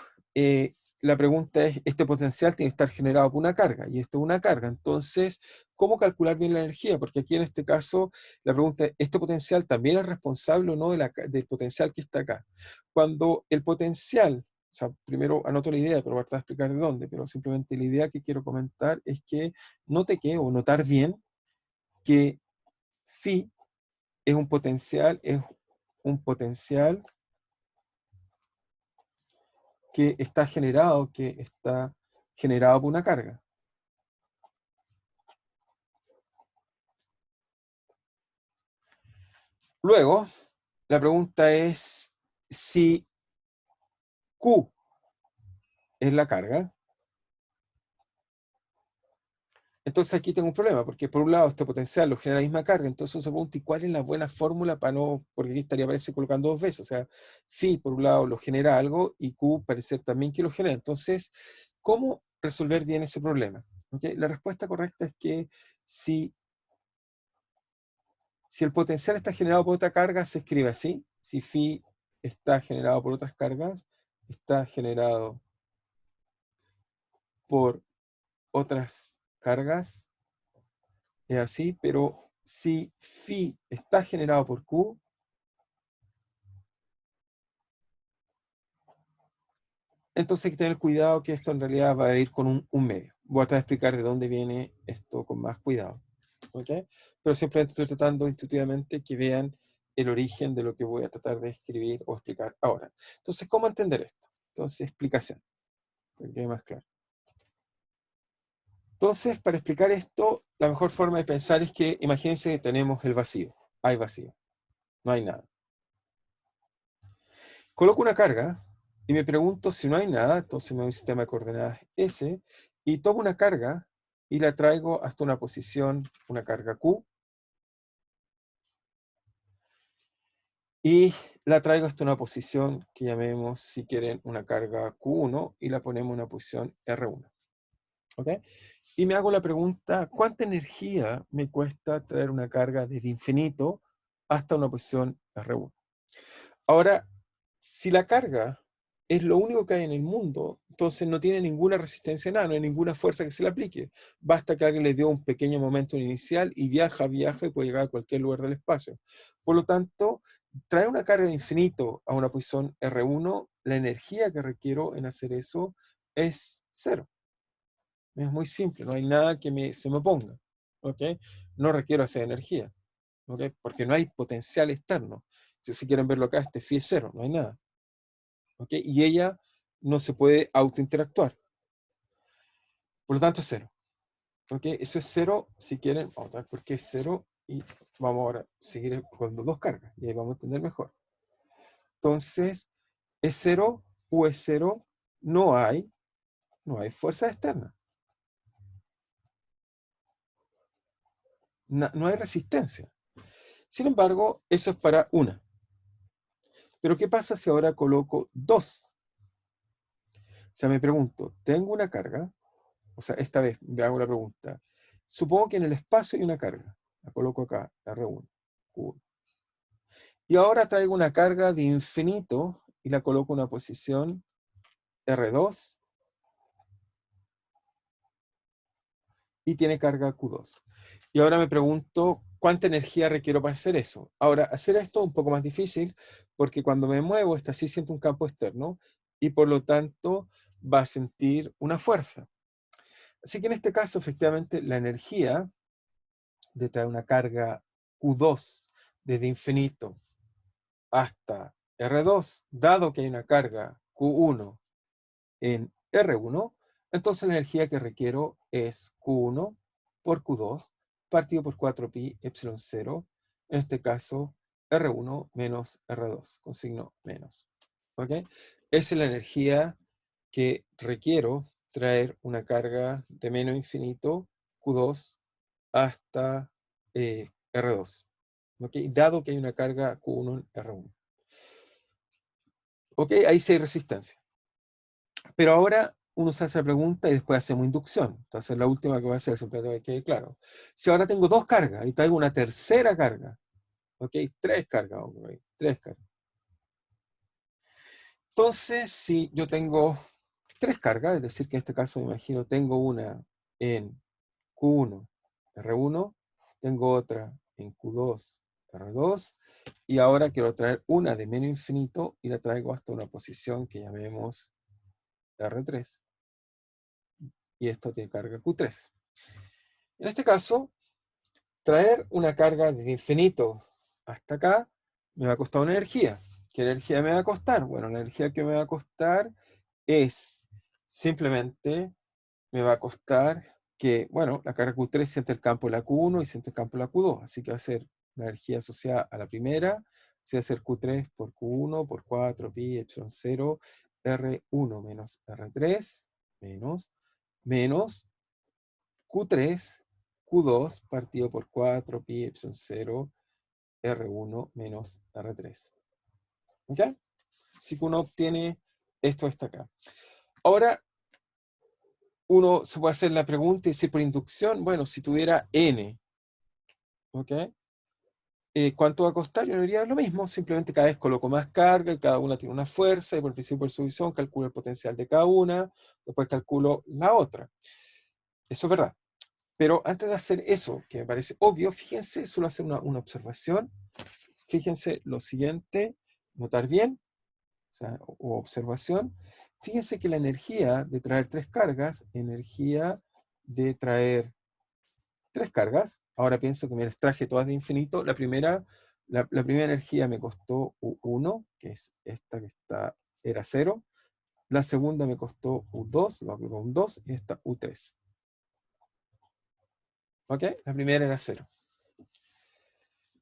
la pregunta es, este potencial tiene que estar generado por una carga, y esto es una carga. Entonces, ¿cómo calcular bien la energía? Porque aquí en este caso, la pregunta es, ¿este potencial también es responsable o no del potencial que está acá? Cuando el potencial, o sea, primero anoto la idea, pero voy a tratar de explicar de dónde, pero simplemente la idea que quiero comentar es que note que, o notar bien, que phi es un potencial que está generado por una carga. Luego, la pregunta es si Q es la carga. Entonces aquí tengo un problema, porque por un lado este potencial lo genera la misma carga, entonces uno se pregunta, ¿y cuál es la buena fórmula para no, porque aquí estaría parece colocando dos veces, o sea, phi por un lado lo genera algo y Q parece también que lo genera. Entonces, ¿cómo resolver bien ese problema? ¿Okay? La respuesta correcta es que si el potencial está generado por otra carga, se escribe así. Si phi está generado por otras cargas, está generado por otras cargas, es así, pero si phi está generado por Q, entonces hay que tener cuidado que esto en realidad va a ir con un medio. Voy a tratar de explicar de dónde viene esto con más cuidado. ¿Ok? Pero simplemente estoy tratando intuitivamente que vean el origen de lo que voy a tratar de escribir o explicar ahora. Entonces, ¿cómo entender esto? Entonces, explicación, para que quede más claro. Entonces, para explicar esto, la mejor forma de pensar es que, imagínense que tenemos el vacío. Hay vacío, no hay nada. Coloco una carga y me pregunto si no hay nada, entonces me doy un sistema de coordenadas S y tomo una carga y la traigo hasta una posición, una carga Q, y la traigo hasta una posición que llamemos, si quieren, una carga Q1 y la ponemos en una posición R1. ¿Ok? Y me hago la pregunta, ¿cuánta energía me cuesta traer una carga desde infinito hasta una posición R1? Ahora, si la carga es lo único que hay en el mundo, entonces no tiene ninguna resistencia a nada, no hay ninguna fuerza que se le aplique. Basta que alguien le dio un pequeño momento inicial y viaja y puede llegar a cualquier lugar del espacio. Por lo tanto, traer una carga de infinito a una posición R1, la energía que requiero en hacer eso es cero. Es muy simple, no hay nada que se me oponga. ¿Ok? No requiero hacer energía. ¿Ok? Porque no hay potencial externo. Si quieren verlo acá, este phi es cero, no hay nada. ¿Ok? Y ella no se puede autointeractuar. Por lo tanto, es cero. ¿Ok? Eso es cero, si quieren, vamos a ver por qué es cero y vamos ahora a seguir con dos cargas y ahí vamos a entender mejor. Entonces, es cero, U es cero, no hay fuerza externa. No hay resistencia. Sin embargo, eso es para una. Pero ¿qué pasa si ahora coloco dos? O sea, me pregunto, tengo una carga, o sea, esta vez me hago la pregunta. Supongo que en el espacio hay una carga. La coloco acá, R1. Q1. Y ahora traigo una carga de infinito y la coloco en una posición R2 y tiene carga Q2. Y ahora me pregunto, ¿cuánta energía requiero para hacer eso? Ahora, hacer esto es un poco más difícil porque cuando me muevo, esta sí siente un campo externo y por lo tanto va a sentir una fuerza. Así que en este caso, efectivamente, la energía de traer una carga Q2 desde infinito hasta R2, dado que hay una carga Q1 en R1, entonces la energía que requiero es Q1 por Q2 partido por 4pi epsilon 0, en este caso R1 menos R2, con signo menos. ¿Ok? Esa es la energía que requiero traer una carga de menos infinito Q2 hasta R2. ¿Ok? Dado que hay una carga Q1 en R1. ¿Ok? Ahí sí hay resistencia. Pero ahora uno se hace la pregunta y después hacemos inducción. Entonces la última que voy a hacer, siempre que quede claro. Si ahora tengo dos cargas y traigo una tercera carga, ¿ok? Tres cargas, okay, tres cargas. Entonces, si yo tengo tres cargas, es decir, que en este caso me imagino tengo una en Q1, R1, tengo otra en Q2, R2, y ahora quiero traer una de menos infinito y la traigo hasta una posición que llamemos R3, y esto tiene carga Q3. En este caso, traer una carga desde infinito hasta acá me va a costar una energía. ¿Qué energía me va a costar? Bueno, la energía que me va a costar es simplemente, me va a costar que, bueno, la carga Q3 siente el campo de la Q1 y siente el campo de la Q2, así que va a ser una energía asociada a la primera, así va a ser Q3 por Q1 por 4 pi epsilon 0 R1 menos R3 menos Q3 Q2 partido por 4 pi epsilon 0 R1 menos R3. ¿Ok? Así que uno obtiene esto hasta acá. Ahora, uno se puede hacer la pregunta y decir por inducción, bueno, si tuviera n, ¿ok? ¿Cuánto va a costar? Yo no diría lo mismo, simplemente cada vez coloco más carga y cada una tiene una fuerza y por principio de subdivisión calculo el potencial de cada una, después calculo la otra. Eso es verdad. Pero antes de hacer eso, que me parece obvio, fíjense, solo hacer una observación. Fíjense lo siguiente, notar bien, o sea, o observación. fíjense que la energía de traer 3 cargas, energía de traer 3 cargas, ahora pienso que me las traje todas de infinito, la primera energía me costó U1, que es esta que está, era 0, la segunda me costó U2, lo agrego un 2, y esta U3. ¿Ok? La primera era 0.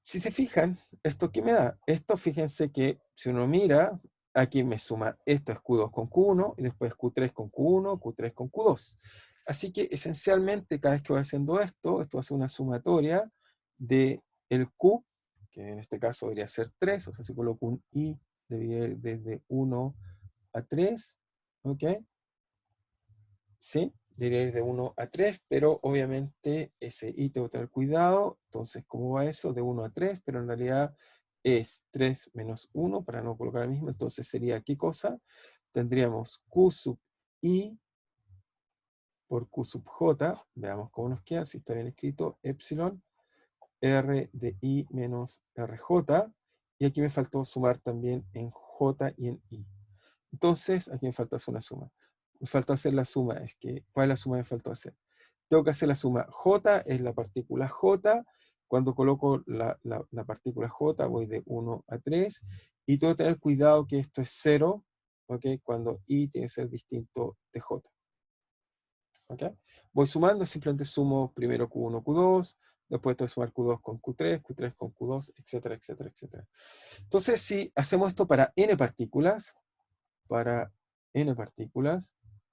Si se fijan, ¿esto qué me da? Esto, fíjense que si uno mira, aquí me suma, esto es Q2 con Q1, y después Q3 con Q1, Q3 con Q2. Así que esencialmente cada vez que voy haciendo esto va a ser una sumatoria de el Q, que en este caso debería ser 3, o sea, si coloco un I, debería ir desde 1 a 3, ¿ok? ¿Sí? Debería ir de 1 a 3, pero obviamente ese I tengo que tener cuidado. Entonces, ¿cómo va eso? De 1 a 3, pero en realidad es 3 menos 1 para no colocar el mismo. Entonces sería, ¿qué cosa? Tendríamos Q sub I por Q sub J. Veamos cómo nos queda, si está bien escrito. Epsilon R de I menos RJ. Y aquí me faltó sumar también en J y en I. Entonces, aquí me faltó hacer una suma. Me faltó hacer la suma. ¿Cuál es la suma que me faltó hacer? Tengo que hacer la suma. J es la partícula J. Cuando coloco la partícula J, voy de 1 a 3. Y tengo que tener cuidado que esto es 0, ¿ok? Cuando I tiene que ser distinto de J. ¿Ok? Voy sumando, simplemente sumo primero Q1, Q2, después tengo que sumar Q2 con Q3, Q3 con Q2, etcétera, etcétera, etcétera. Entonces, si hacemos esto para n partículas,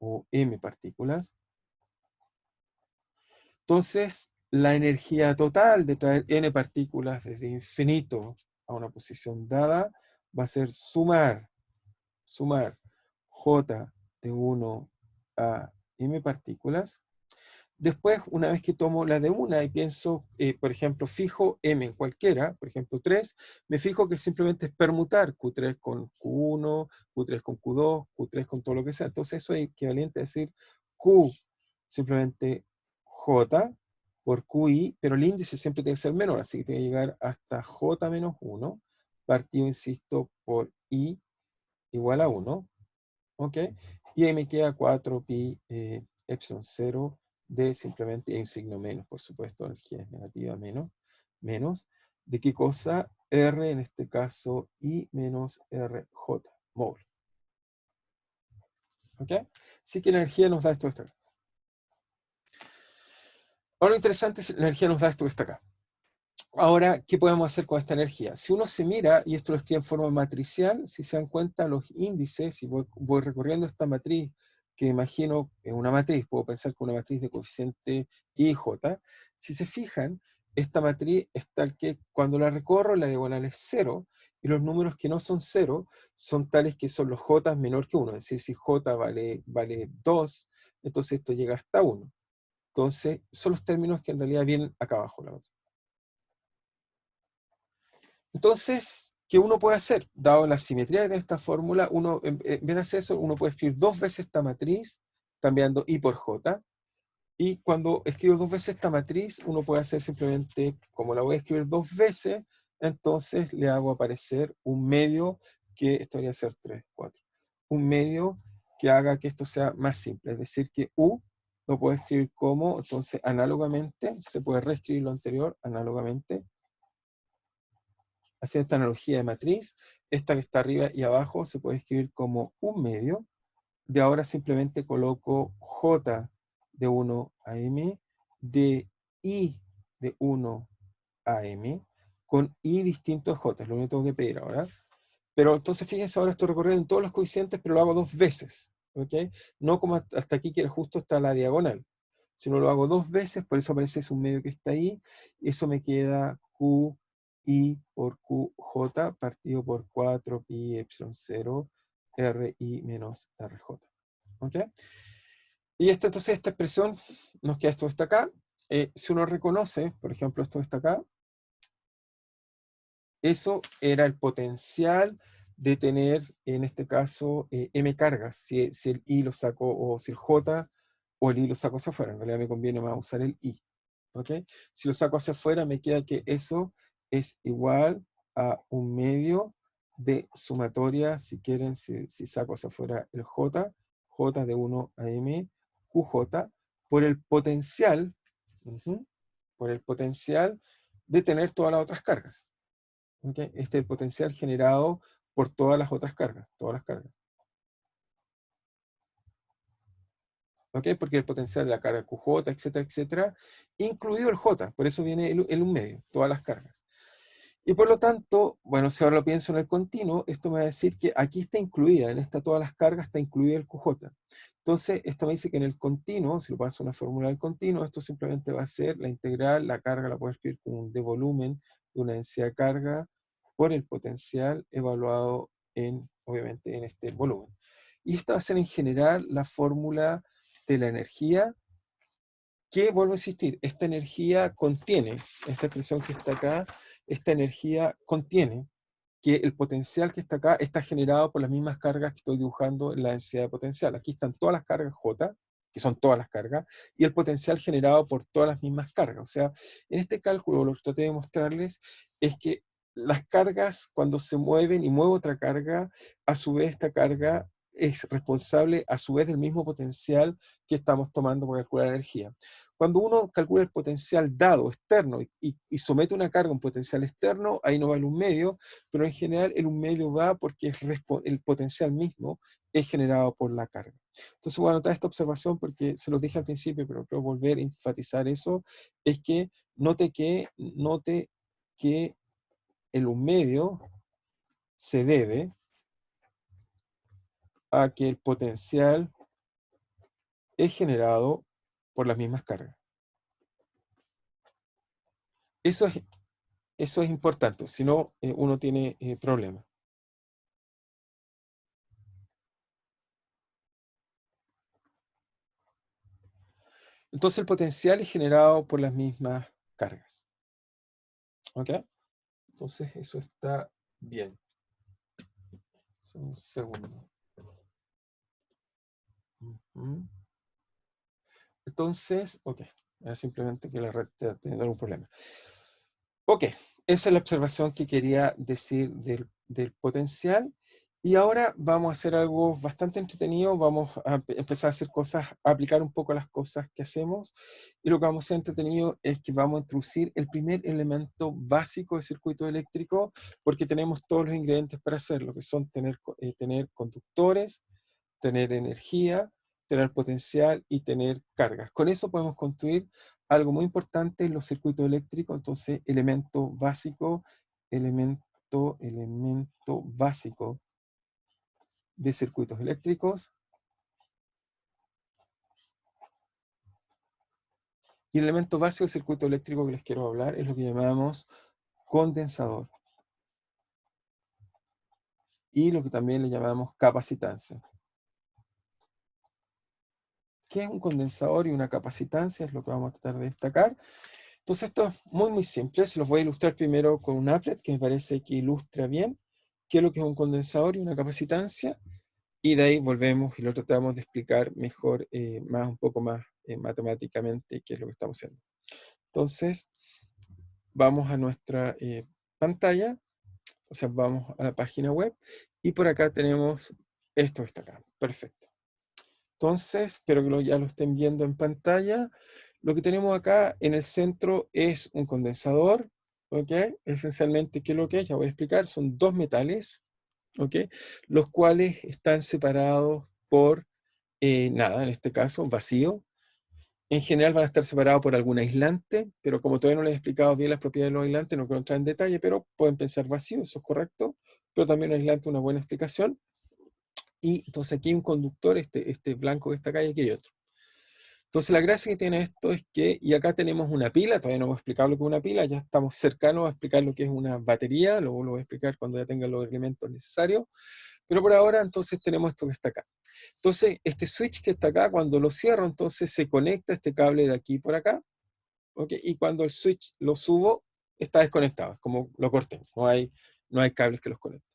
o m partículas. Entonces, la energía total de traer n partículas desde infinito a una posición dada va a ser sumar j de 1 a m partículas. Después, una vez que tomo la de una y pienso, por ejemplo, fijo m en cualquiera, por ejemplo 3, me fijo que simplemente es permutar Q3 con Q1, Q3 con Q2, Q3 con todo lo que sea. Entonces eso es equivalente a decir Q simplemente J por QI, pero el índice siempre tiene que ser menor, así que tiene que llegar hasta J menos 1, partido, insisto, por I igual a 1. ¿Ok? Y ahí me queda 4pi epsilon 0 de simplemente, hay un signo menos, por supuesto, energía es negativa, menos, ¿de qué cosa? R, en este caso, I menos RJ, mol. ¿Ok? Así que la energía nos da esto que está acá. Ahora lo interesante es, la energía nos da esto que está acá. Ahora, ¿qué podemos hacer con esta energía? Si uno se mira, y esto lo escribe en forma matricial, si se dan cuenta los índices, y voy recorriendo esta matriz, que imagino es una matriz, puedo pensar que una matriz de coeficiente I, J, si se fijan, esta matriz es tal que cuando la recorro, la diagonal es 0, y los números que no son 0 son tales que son los J menor que 1, es decir, si J vale 2, entonces esto llega hasta 1. Entonces, son los términos que en realidad vienen acá abajo la matriz. Entonces, ¿qué uno puede hacer? Dado la simetría de esta fórmula, uno, en vez de hacer eso, uno puede escribir 2 veces esta matriz, cambiando I por J. Y cuando escribo 2 veces esta matriz, uno puede hacer simplemente, como la voy a escribir 2 veces, entonces le hago aparecer un medio, que esto debería ser 3, 4. Un medio que haga que esto sea más simple. Es decir, que U lo puedo escribir como, entonces, análogamente, se puede reescribir lo anterior, análogamente, haciendo esta analogía de matriz, esta que está arriba y abajo se puede escribir como un medio. De ahora simplemente coloco J de 1 a M, de I de 1 a M, con I distinto a J, es lo único que tengo que pedir ahora. Pero entonces fíjense, ahora estoy recorriendo en todos los coeficientes, pero lo hago 2 veces, ¿ok? No como hasta aquí, que justo está la diagonal, sino lo hago 2 veces, por eso aparece ese un medio que está ahí, y eso me queda QI por QJ partido por 4pi epsilon 0 RI menos RJ. ¿Ok? Y entonces esta expresión nos queda esto que está acá. Si uno reconoce, por ejemplo, esto que está acá, eso era el potencial de tener, en este caso, m cargas, si el I lo saco, o si el J o el I lo saco hacia afuera. En realidad me conviene más usar el I. ¿Ok? Si lo saco hacia afuera, me queda que eso es igual a un medio de sumatoria, si quieren, si saco hacia afuera el J, J de 1 a M, QJ, por el potencial, por el potencial de tener todas las otras cargas. ¿Ok? Este es el potencial generado por todas las otras cargas, todas las cargas. ¿Ok? Porque el potencial de la carga QJ, etcétera, etcétera, incluido el J, por eso viene el 1 medio, todas las cargas. Y por lo tanto, bueno, si ahora lo pienso en el continuo, esto me va a decir que aquí está incluida, en esta todas las cargas está incluido el QJ. Entonces, esto me dice que en el continuo, si lo paso a una fórmula del continuo, esto simplemente va a ser la integral, la carga la puedo escribir como un de volumen de una densidad de carga por el potencial evaluado en, obviamente, en este volumen. Y esta va a ser en general la fórmula de la energía que, vuelvo a insistir, esta energía contiene, esta expresión que está acá, esta energía contiene que el potencial que está acá está generado por las mismas cargas que estoy dibujando en la densidad de potencial. Aquí están todas las cargas J, que son todas las cargas, y el potencial generado por todas las mismas cargas. O sea, en este cálculo lo que traté de mostrarles es que las cargas, cuando se mueven y muevo otra carga, a su vez esta carga es responsable a su vez del mismo potencial que estamos tomando para calcular la energía. Cuando uno calcula el potencial dado externo y somete una carga a un potencial externo, ahí no vale un medio, pero en general el 1 medio va porque el potencial mismo es generado por la carga. Entonces voy a anotar esta observación porque se los dije al principio, pero quiero volver a enfatizar eso, es que note que el 1 medio se debe a que el potencial es generado por las mismas cargas. Eso es importante, si no uno tiene problemas. Entonces el potencial es generado por las mismas cargas. ¿Ok? Entonces eso está bien. Un segundo. Entonces, ok. Es simplemente que la red está teniendo algún problema. Ok, esa es la observación que quería decir del potencial. Y ahora vamos a hacer algo bastante entretenido. Vamos a empezar a hacer cosas, a aplicar un poco las cosas que hacemos. Y lo que vamos a hacer entretenido es que vamos a introducir el primer elemento básico de circuito eléctrico, porque tenemos todos los ingredientes para hacerlo, que son tener conductores, tener energía, tener potencial y tener cargas. Con eso podemos construir algo muy importante en los circuitos eléctricos. Entonces, elemento básico de circuitos eléctricos. Y el elemento básico de circuito eléctrico que les quiero hablar es lo que llamamos condensador. Y lo que también le llamamos capacitancia. ¿Qué es un condensador y una capacitancia? Es lo que vamos a tratar de destacar. Entonces esto es muy, muy simple. Se los voy a ilustrar primero con un applet que me parece que ilustra bien qué es lo que es un condensador y una capacitancia. Y de ahí volvemos y lo tratamos de explicar mejor, un poco más matemáticamente qué es lo que estamos haciendo. Entonces, vamos a nuestra pantalla, o sea, vamos a la página web, y por acá tenemos esto que está acá. Perfecto. Entonces, espero que ya lo estén viendo en pantalla. Lo que tenemos acá en el centro es un condensador, ¿ok? Esencialmente, ¿qué es lo que es? Ya voy a explicar. Son dos metales, ¿ok? Los cuales están separados por nada, en este caso, vacío. En general van a estar separados por algún aislante, pero como todavía no les he explicado bien las propiedades de los aislantes, no quiero entrar en detalle, pero pueden pensar vacío, eso es correcto, pero también un aislante es una buena explicación. Y entonces aquí hay un conductor, este blanco que está acá y aquí hay otro. Entonces la gracia que tiene esto es que, y acá tenemos una pila, todavía no hemos explicado lo que es una pila, ya estamos cercanos a explicar lo que es una batería, luego lo voy a explicar cuando ya tenga los elementos necesarios, pero por ahora entonces tenemos esto que está acá. Entonces este switch que está acá, cuando lo cierro, entonces se conecta este cable de aquí por acá, ¿ok? Y cuando el switch lo subo, está desconectado, es como lo corté, no hay cables que los conecten.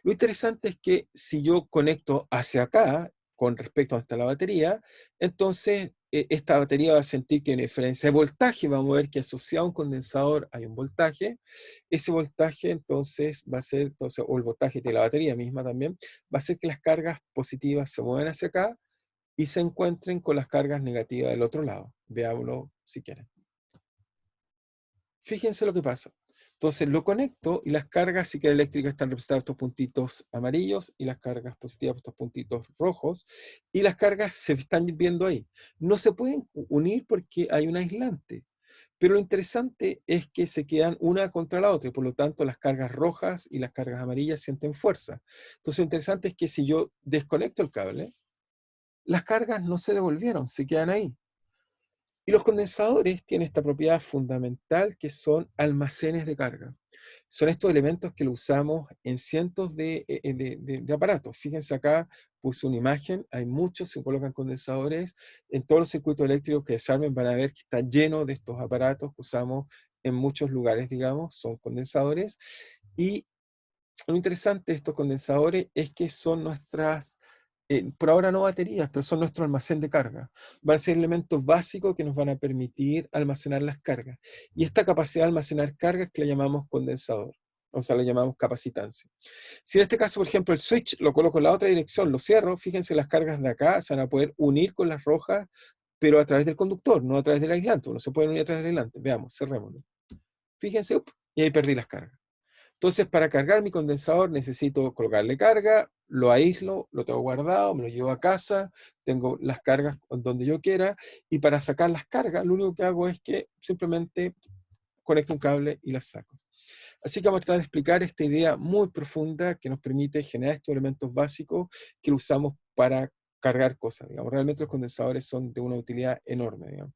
Lo interesante es que si yo conecto hacia acá, con respecto a donde está la batería, entonces esta batería va a sentir que hay una diferencia de voltaje. Vamos a ver que asociado a un condensador hay un voltaje. Ese voltaje entonces va a ser, o el voltaje de la batería misma también, va a hacer que las cargas positivas se muevan hacia acá y se encuentren con las cargas negativas del otro lado. Veámoslo si quieren. Fíjense lo que pasa. Entonces lo conecto y las cargas, si quiere eléctricas, están representadas por estos puntitos amarillos y las cargas positivas por estos puntitos rojos, y las cargas se están viendo ahí. No se pueden unir porque hay un aislante, pero lo interesante es que se quedan una contra la otra y por lo tanto las cargas rojas y las cargas amarillas sienten fuerza. Entonces lo interesante es que si yo desconecto el cable, las cargas no se devolvieron, se quedan ahí. Y los condensadores tienen esta propiedad fundamental que son almacenes de carga. Son estos elementos que lo usamos en cientos de aparatos. Fíjense acá, puse una imagen, hay muchos, se colocan condensadores. En todos los circuitos eléctricos que desarmen van a ver que está lleno de estos aparatos que usamos en muchos lugares, digamos, son condensadores. Y lo interesante de estos condensadores es que son nuestras, por ahora no baterías, pero son nuestro almacén de carga. Van a ser elementos básicos que nos van a permitir almacenar las cargas. Y esta capacidad de almacenar cargas que le llamamos condensador, o sea, le llamamos capacitancia. Si en este caso, por ejemplo, el switch lo coloco en la otra dirección, lo cierro, fíjense las cargas de acá se van a poder unir con las rojas, pero a través del conductor, no a través del aislante. No se pueden unir a través del aislante. Veamos, cerrémoslo. Fíjense, y ahí perdí las cargas. Entonces, para cargar mi condensador necesito colocarle carga, lo aíslo, lo tengo guardado, me lo llevo a casa, tengo las cargas donde yo quiera, y para sacar las cargas, lo único que hago es que simplemente conecto un cable y las saco. Así que vamos a tratar de explicar esta idea muy profunda que nos permite generar estos elementos básicos que lo usamos para cargar cosas. Digamos. Realmente los condensadores son de una utilidad enorme. Digamos.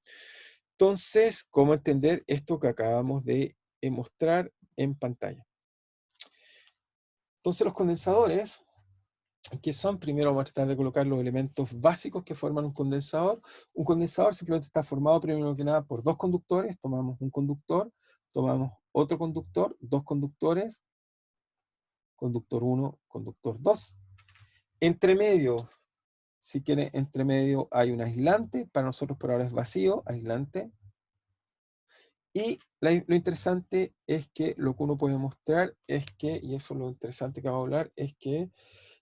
Entonces, ¿cómo entender esto que acabamos de mostrar en pantalla? Entonces los condensadores, que son, primero vamos a tratar de colocar los elementos básicos que forman un condensador. Un condensador simplemente está formado primero que nada por dos conductores. Tomamos un conductor, tomamos otro conductor, dos conductores, conductor 1, conductor 2. Entre medio, si quieren, entre medio hay un aislante, para nosotros por ahora es vacío, aislante. Y lo interesante es que lo que uno puede mostrar es que, y eso es lo interesante que vamos a hablar, es que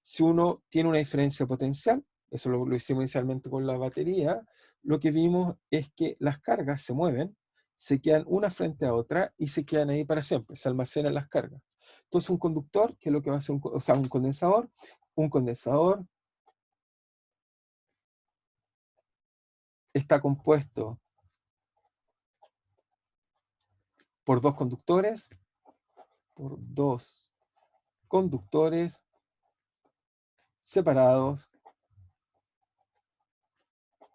si uno tiene una diferencia potencial, eso lo hicimos inicialmente con la batería, lo que vimos es que las cargas se mueven, se quedan una frente a otra y se quedan ahí para siempre, se almacenan las cargas. Entonces un conductor, que es lo que va a hacer, o sea, un condensador está compuesto por dos conductores separados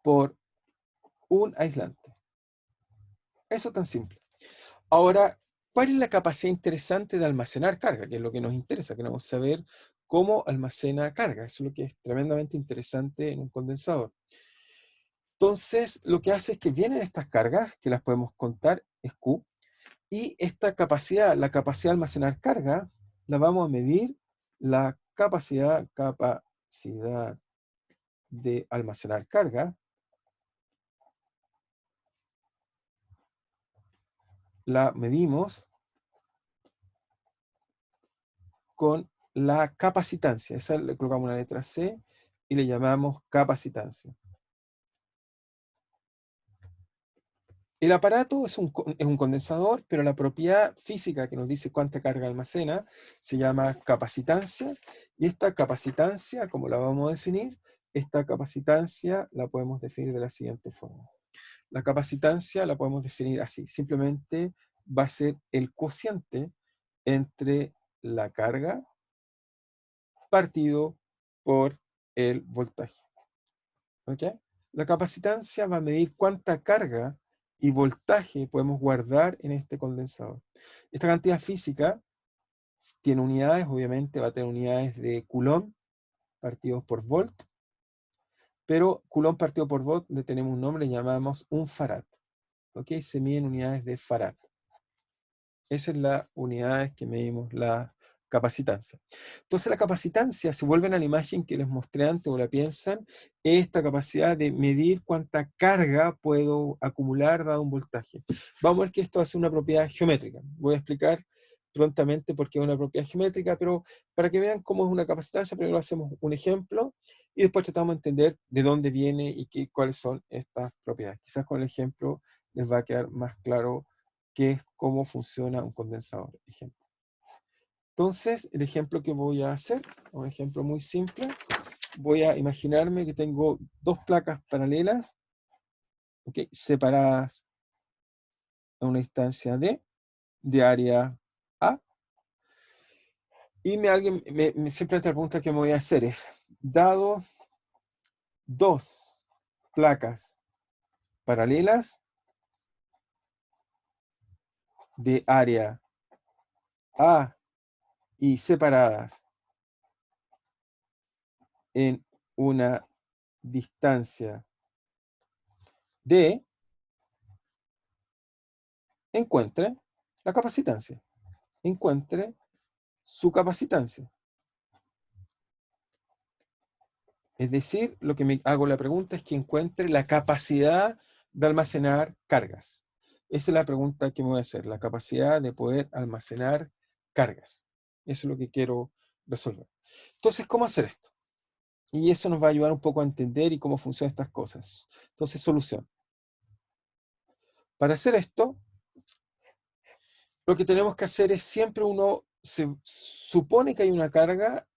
por un aislante. Eso tan simple. Ahora, ¿cuál es la capacidad interesante de almacenar carga? Que es lo que nos interesa, queremos saber cómo almacena carga. Eso es lo que es tremendamente interesante en un condensador. Entonces, lo que hace es que vienen estas cargas, que las podemos contar, es Q, y esta capacidad, la capacidad de almacenar carga, la vamos a medir, la capacidad de almacenar carga, la medimos con la capacitancia. Esa le colocamos una letra C y le llamamos capacitancia. El aparato es un condensador, pero la propiedad física que nos dice cuánta carga almacena se llama capacitancia. Y esta capacitancia, ¿cómo la vamos a definir? Esta capacitancia la podemos definir de la siguiente forma. La capacitancia la podemos definir así. Simplemente va a ser el cociente entre la carga partido por el voltaje. ¿Ok? La capacitancia va a medir cuánta carga y voltaje podemos guardar en este condensador. Esta cantidad física tiene unidades, obviamente va a tener unidades de Coulomb partidos por volt, pero Coulomb partido por volt le tenemos un nombre, le llamamos un farad. ¿Ok? Se miden unidades de farad. Esas son las unidades que medimos la capacitancia. Entonces la capacitancia, si vuelven a la imagen que les mostré antes o la piensan, es esta capacidad de medir cuánta carga puedo acumular dado un voltaje. Vamos a ver que esto va a ser una propiedad geométrica. Voy a explicar prontamente porque es una propiedad geométrica, pero para que vean cómo es una capacitancia, primero hacemos un ejemplo y después tratamos de entender de dónde viene y cuáles son estas propiedades. Quizás con el ejemplo les va a quedar más claro qué es, cómo funciona un condensador. Ejemplo. Entonces, el ejemplo que voy a hacer, un ejemplo muy simple, voy a imaginarme que tengo dos placas paralelas, ¿okay?, separadas a una distancia D, de área A, y simplemente la pregunta que me voy a hacer es, dado dos placas paralelas de área A y separadas en una distancia D, encuentre la capacitancia, encuentre su capacitancia. Es decir, lo que me hago la pregunta es que encuentre la capacidad de almacenar cargas. Esa es la pregunta que me voy a hacer, la capacidad de poder almacenar cargas. Eso es lo que quiero resolver. Entonces, ¿cómo hacer esto? Y eso nos va a ayudar un poco a entender y cómo funcionan estas cosas. Entonces, solución. Para hacer esto, lo que tenemos que hacer es siempre uno se supone que hay una carga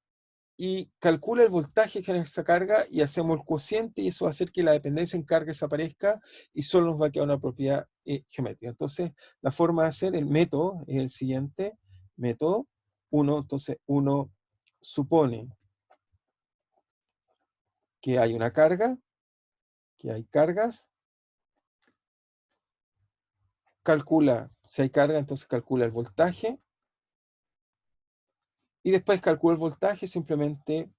y calcula el voltaje que genera esa carga y hacemos el cociente y eso va a hacer que la dependencia en carga desaparezca y solo nos va a quedar una propiedad geométrica. Entonces, la forma de hacer el método es el siguiente método. Entonces, uno supone que hay una carga, que hay cargas, calcula, si hay carga, entonces calcula el voltaje, y después calcula el voltaje, simplemente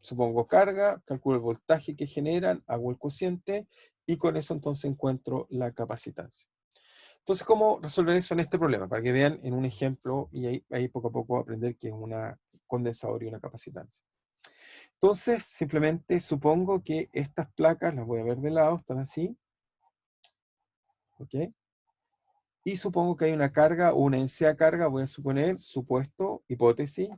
supongo carga, calculo el voltaje que generan, hago el cociente, y con eso entonces encuentro la capacitancia. Entonces, ¿cómo resolver eso en este problema? Para que vean en un ejemplo, y ahí poco a poco aprender qué es un condensador y una capacitancia. Entonces, simplemente supongo que estas placas, las voy a ver de lado, están así, ¿ok? Y supongo que hay una carga o una densidad de carga, voy a suponer, supuesto, hipótesis,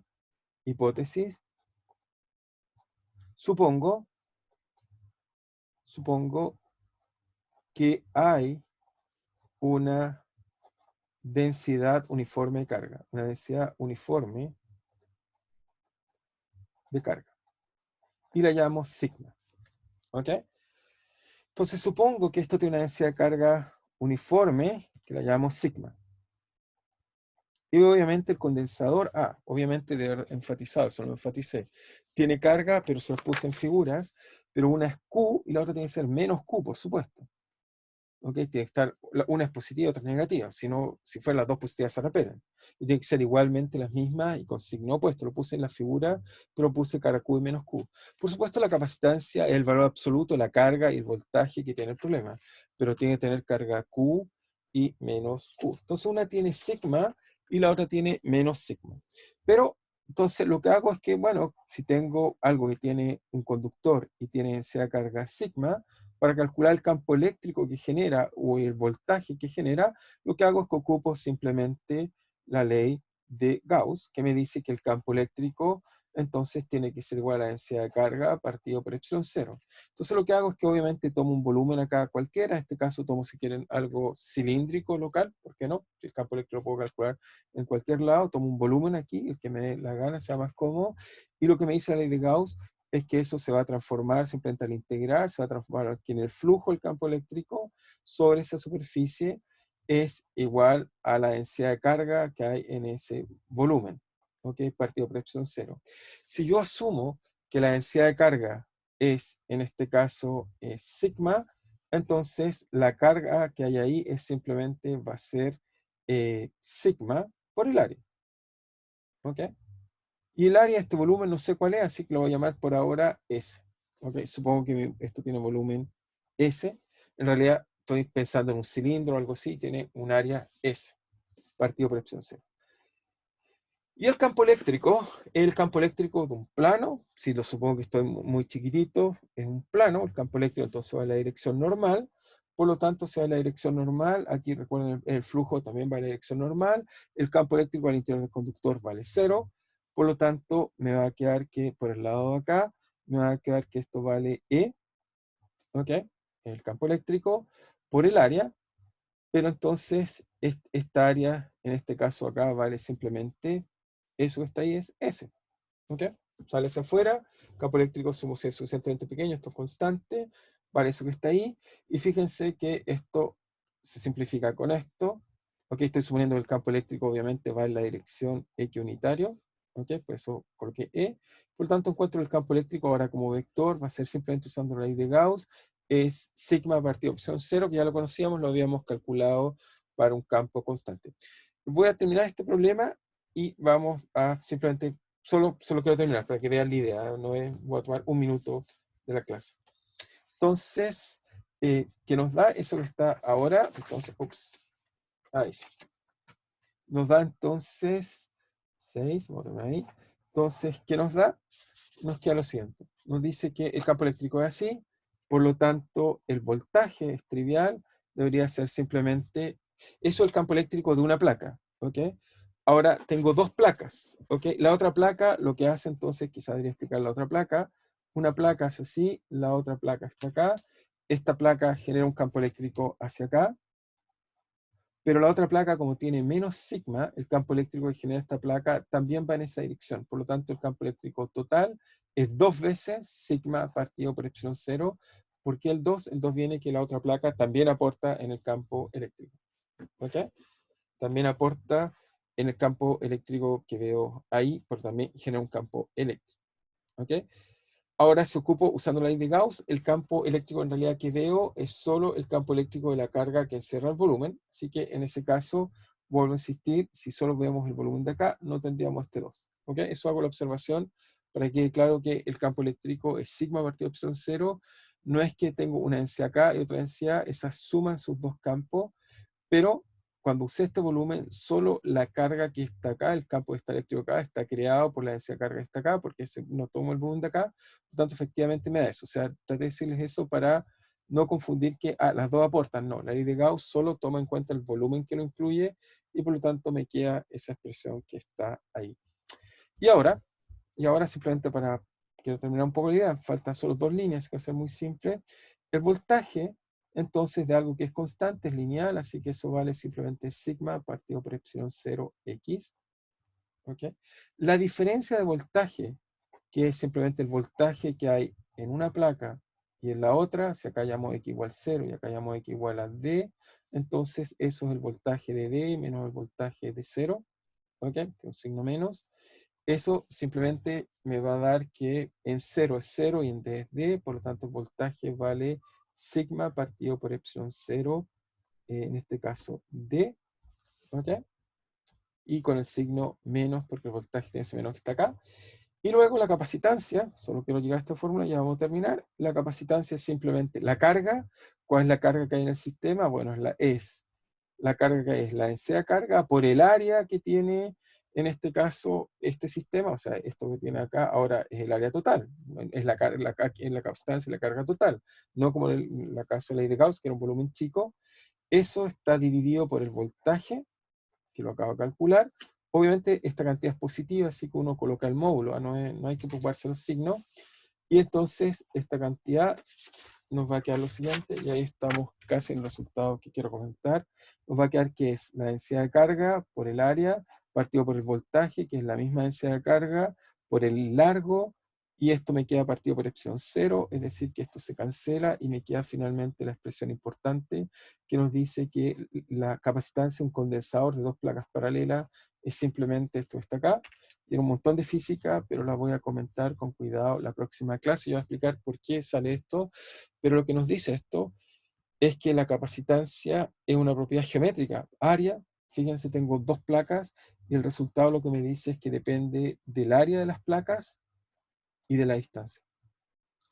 supongo que hay una densidad uniforme de carga, una densidad uniforme de carga. Y la llamo sigma, ¿ok? Entonces supongo que esto tiene una densidad de carga uniforme, que la llamo sigma. Y obviamente el condensador, obviamente de haber enfatizado, eso lo enfaticé, tiene carga, pero se los puse en figuras, pero una es Q y la otra tiene que ser menos Q, por supuesto. ¿Ok? Tiene que estar, una es positiva y otra es negativa, si fueran las dos positivas se repelan. Y tiene que ser igualmente las mismas y con signo opuesto. Lo puse en la figura, pero puse carga Q y menos Q. Por supuesto, la capacitancia es el valor absoluto, la carga y el voltaje que tiene el problema, pero tiene que tener carga Q y menos Q. Entonces una tiene sigma y la otra tiene menos sigma. Pero entonces lo que hago es que, bueno, si tengo algo que tiene un conductor y tiene densidad de carga sigma, para calcular el campo eléctrico que genera o el voltaje que genera, lo que hago es que ocupo simplemente la ley de Gauss, que me dice que el campo eléctrico entonces tiene que ser igual a la densidad de carga partido por epsilon cero. Entonces lo que hago es que obviamente tomo un volumen acá cualquiera, en este caso tomo si quieren algo cilíndrico local, ¿por qué no? Si el campo eléctrico lo puedo calcular en cualquier lado, tomo un volumen aquí, el que me dé la gana, sea más cómodo, y lo que me dice la ley de Gauss es que eso se va a transformar, simplemente al integrar, se va a transformar aquí en el flujo del campo eléctrico sobre esa superficie es igual a la densidad de carga que hay en ese volumen, ¿ok? Partido por epsilon cero. Si yo asumo que la densidad de carga es, en este caso, sigma, entonces la carga que hay ahí es simplemente va a ser sigma por el área, ¿ok? Y el área de este volumen no sé cuál es, así que lo voy a llamar por ahora S. ¿Okay? Supongo que esto tiene volumen S. En realidad estoy pensando en un cilindro o algo así, tiene un área S, partido por epsilon cero. Y el campo eléctrico de un plano, si lo supongo que estoy muy chiquitito, es un plano, el campo eléctrico entonces va en la dirección normal, por lo tanto se va en la dirección normal. Aquí recuerden, el flujo también va en la dirección normal. El campo eléctrico al interior del conductor vale 0. Por lo tanto, me va a quedar que por el lado de acá, me va a quedar que esto vale E, ¿ok? El campo eléctrico por el área, pero entonces esta área, en este caso acá, vale simplemente eso que está ahí es S, ¿ok? Sale hacia afuera, campo eléctrico es suficientemente pequeño, esto es constante, vale eso que está ahí, y fíjense que esto se simplifica con esto, ¿ok? Estoy suponiendo que el campo eléctrico obviamente va en la dirección X unitario, ¿ok? Por eso coloqué E. Por lo tanto, encuentro el campo eléctrico ahora como vector, va a ser simplemente usando la ley de Gauss, es sigma partido opción 0, que ya lo conocíamos, lo habíamos calculado para un campo constante. Voy a terminar este problema y vamos a simplemente, solo quiero terminar para que vean la idea, no es, voy a tomar un minuto de la clase. Entonces, ¿qué nos da eso que está ahora? Entonces, ups, ahí sí. Nos da entonces 6, vamos a terminar ahí. Entonces, ¿qué nos da? Nos queda lo siguiente. Nos dice que el campo eléctrico es así, por lo tanto, el voltaje es trivial, debería ser simplemente, eso es el campo eléctrico de una placa, ¿ok? Ahora, tengo dos placas, ¿ok? La otra placa, lo que hace entonces, quizá debería explicar la otra placa, una placa es así, la otra placa está acá, esta placa genera un campo eléctrico hacia acá, pero la otra placa, como tiene menos sigma, el campo eléctrico que genera esta placa también va en esa dirección. Por lo tanto, el campo eléctrico total es 2 veces sigma partido por epsilon 0. ¿Por qué el 2? El 2 viene que la otra placa también aporta en el campo eléctrico. ¿Ok? También aporta en el campo eléctrico que veo ahí, pero también genera un campo eléctrico. ¿Ok? Ahora se ocupo, usando la ley de Gauss, el campo eléctrico en realidad que veo es solo el campo eléctrico de la carga que encierra el volumen. Así que en ese caso, vuelvo a insistir, si solo vemos el volumen de acá, no tendríamos este 2. ¿Ok? Eso hago la observación para que quede claro que el campo eléctrico es sigma partido epsilon 0. No es que tengo una densidad acá y otra densidad, esas suman sus dos campos, pero cuando usé este volumen, solo la carga que está acá, el campo que está eléctrico acá, está creado por la densidad de carga que está acá, porque no tomo el volumen de acá, por tanto, efectivamente me da eso. O sea, traté de decirles eso para no confundir que las dos aportan. No, la ley de Gauss solo toma en cuenta el volumen que lo incluye, y por lo tanto me queda esa expresión que está ahí. Y ahora simplemente quiero terminar un poco la idea, faltan solo dos líneas, que va a ser muy simple. El voltaje, entonces, de algo que es constante, es lineal, así que eso vale simplemente sigma partido por epsilon 0x. ¿Okay? La diferencia de voltaje, que es simplemente el voltaje que hay en una placa y en la otra, si acá llamo x igual 0 y acá llamo x igual a d, entonces eso es el voltaje de d menos el voltaje de 0. ¿Ok? Tiene un signo menos. Eso simplemente me va a dar que en 0 es 0 y en d es d, por lo tanto el voltaje vale sigma partido por epsilon 0, en este caso d, ¿ok? Y con el signo menos, porque el voltaje tiene ese menos que está acá. Y luego la capacitancia, solo quiero llegar a esta fórmula, ya vamos a terminar. La capacitancia es simplemente la carga. ¿Cuál es la carga que hay en el sistema? Bueno, es la carga que es la densidad de carga por el área que tiene, en este caso, este sistema, o sea, esto que tiene acá ahora es el área total, es la capacitancia, la carga total, no como en el caso de la ley de Gauss, que era un volumen chico. Eso está dividido por el voltaje, que lo acabo de calcular. Obviamente esta cantidad es positiva, así que uno coloca el módulo, no hay que preocuparse de los signos. Y entonces esta cantidad nos va a quedar lo siguiente, y ahí estamos casi en el resultado que quiero comentar. Nos va a quedar que es la densidad de carga por el área, partido por el voltaje, que es la misma densidad de carga, por el largo, y esto me queda partido por epsilon 0, es decir, que esto se cancela, y me queda finalmente la expresión importante, que nos dice que la capacitancia de un condensador de dos placas paralelas es simplemente esto que está acá. Tiene un montón de física, pero la voy a comentar con cuidado la próxima clase. Yo voy a explicar por qué sale esto, pero lo que nos dice esto es que la capacitancia es una propiedad geométrica. Área, fíjense, tengo dos placas y el resultado lo que me dice es que depende del área de las placas y de la distancia.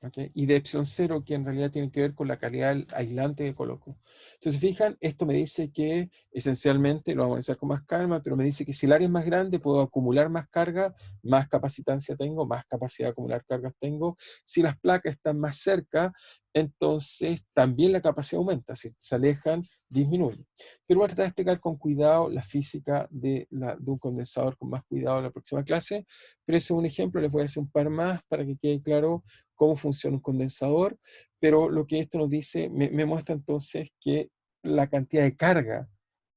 ¿Okay? Y de epsilon 0, que en realidad tiene que ver con la calidad del aislante que coloco. Entonces, fijan, esto me dice que esencialmente, lo vamos a analizar con más calma, pero me dice que si el área es más grande, puedo acumular más carga, más capacitancia tengo, más capacidad de acumular cargas tengo. Si las placas están más cerca, entonces también la capacidad aumenta. Si se alejan, disminuye. Pero voy a tratar de explicar con cuidado la física de un condensador con más cuidado en la próxima clase. Pero ese es un ejemplo, les voy a hacer un par más para que quede claro cómo funciona un condensador. Pero lo que esto nos dice, me muestra entonces que la cantidad de carga,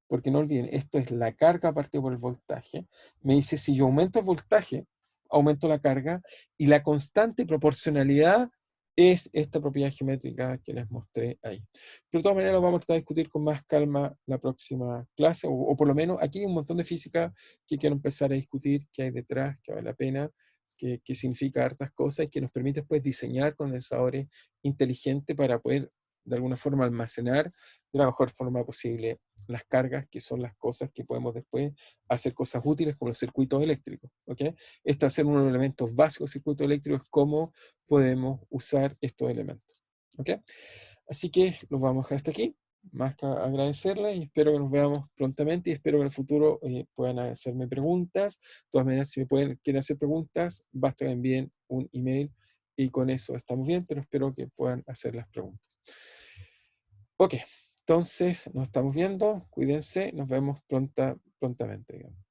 porque no olviden, esto es la carga partido por el voltaje, me dice si yo aumento el voltaje, aumento la carga, y la constante proporcionalidad es esta propiedad geométrica que les mostré ahí. Pero de todas maneras lo vamos a tratar de discutir con más calma la próxima clase, o por lo menos aquí hay un montón de física que quiero empezar a discutir, que hay detrás, que vale la pena, que significa hartas cosas y que nos permite después diseñar condensadores inteligentes para poder de alguna forma almacenar de la mejor forma posible las cargas, que son las cosas que podemos después hacer cosas útiles como los circuitos eléctricos. ¿Ok? Esto va a ser uno de los elementos básicos del circuito eléctrico, es cómo podemos usar estos elementos. ¿Ok? Así que los vamos a dejar hasta aquí. Más que agradecerles y espero que nos veamos prontamente y espero que en el futuro puedan hacerme preguntas. De todas maneras, si me quieren hacer preguntas, basta que envíen un email y con eso estamos bien, pero espero que puedan hacer las preguntas. Ok, entonces nos estamos viendo, cuídense, nos vemos prontamente. Digamos.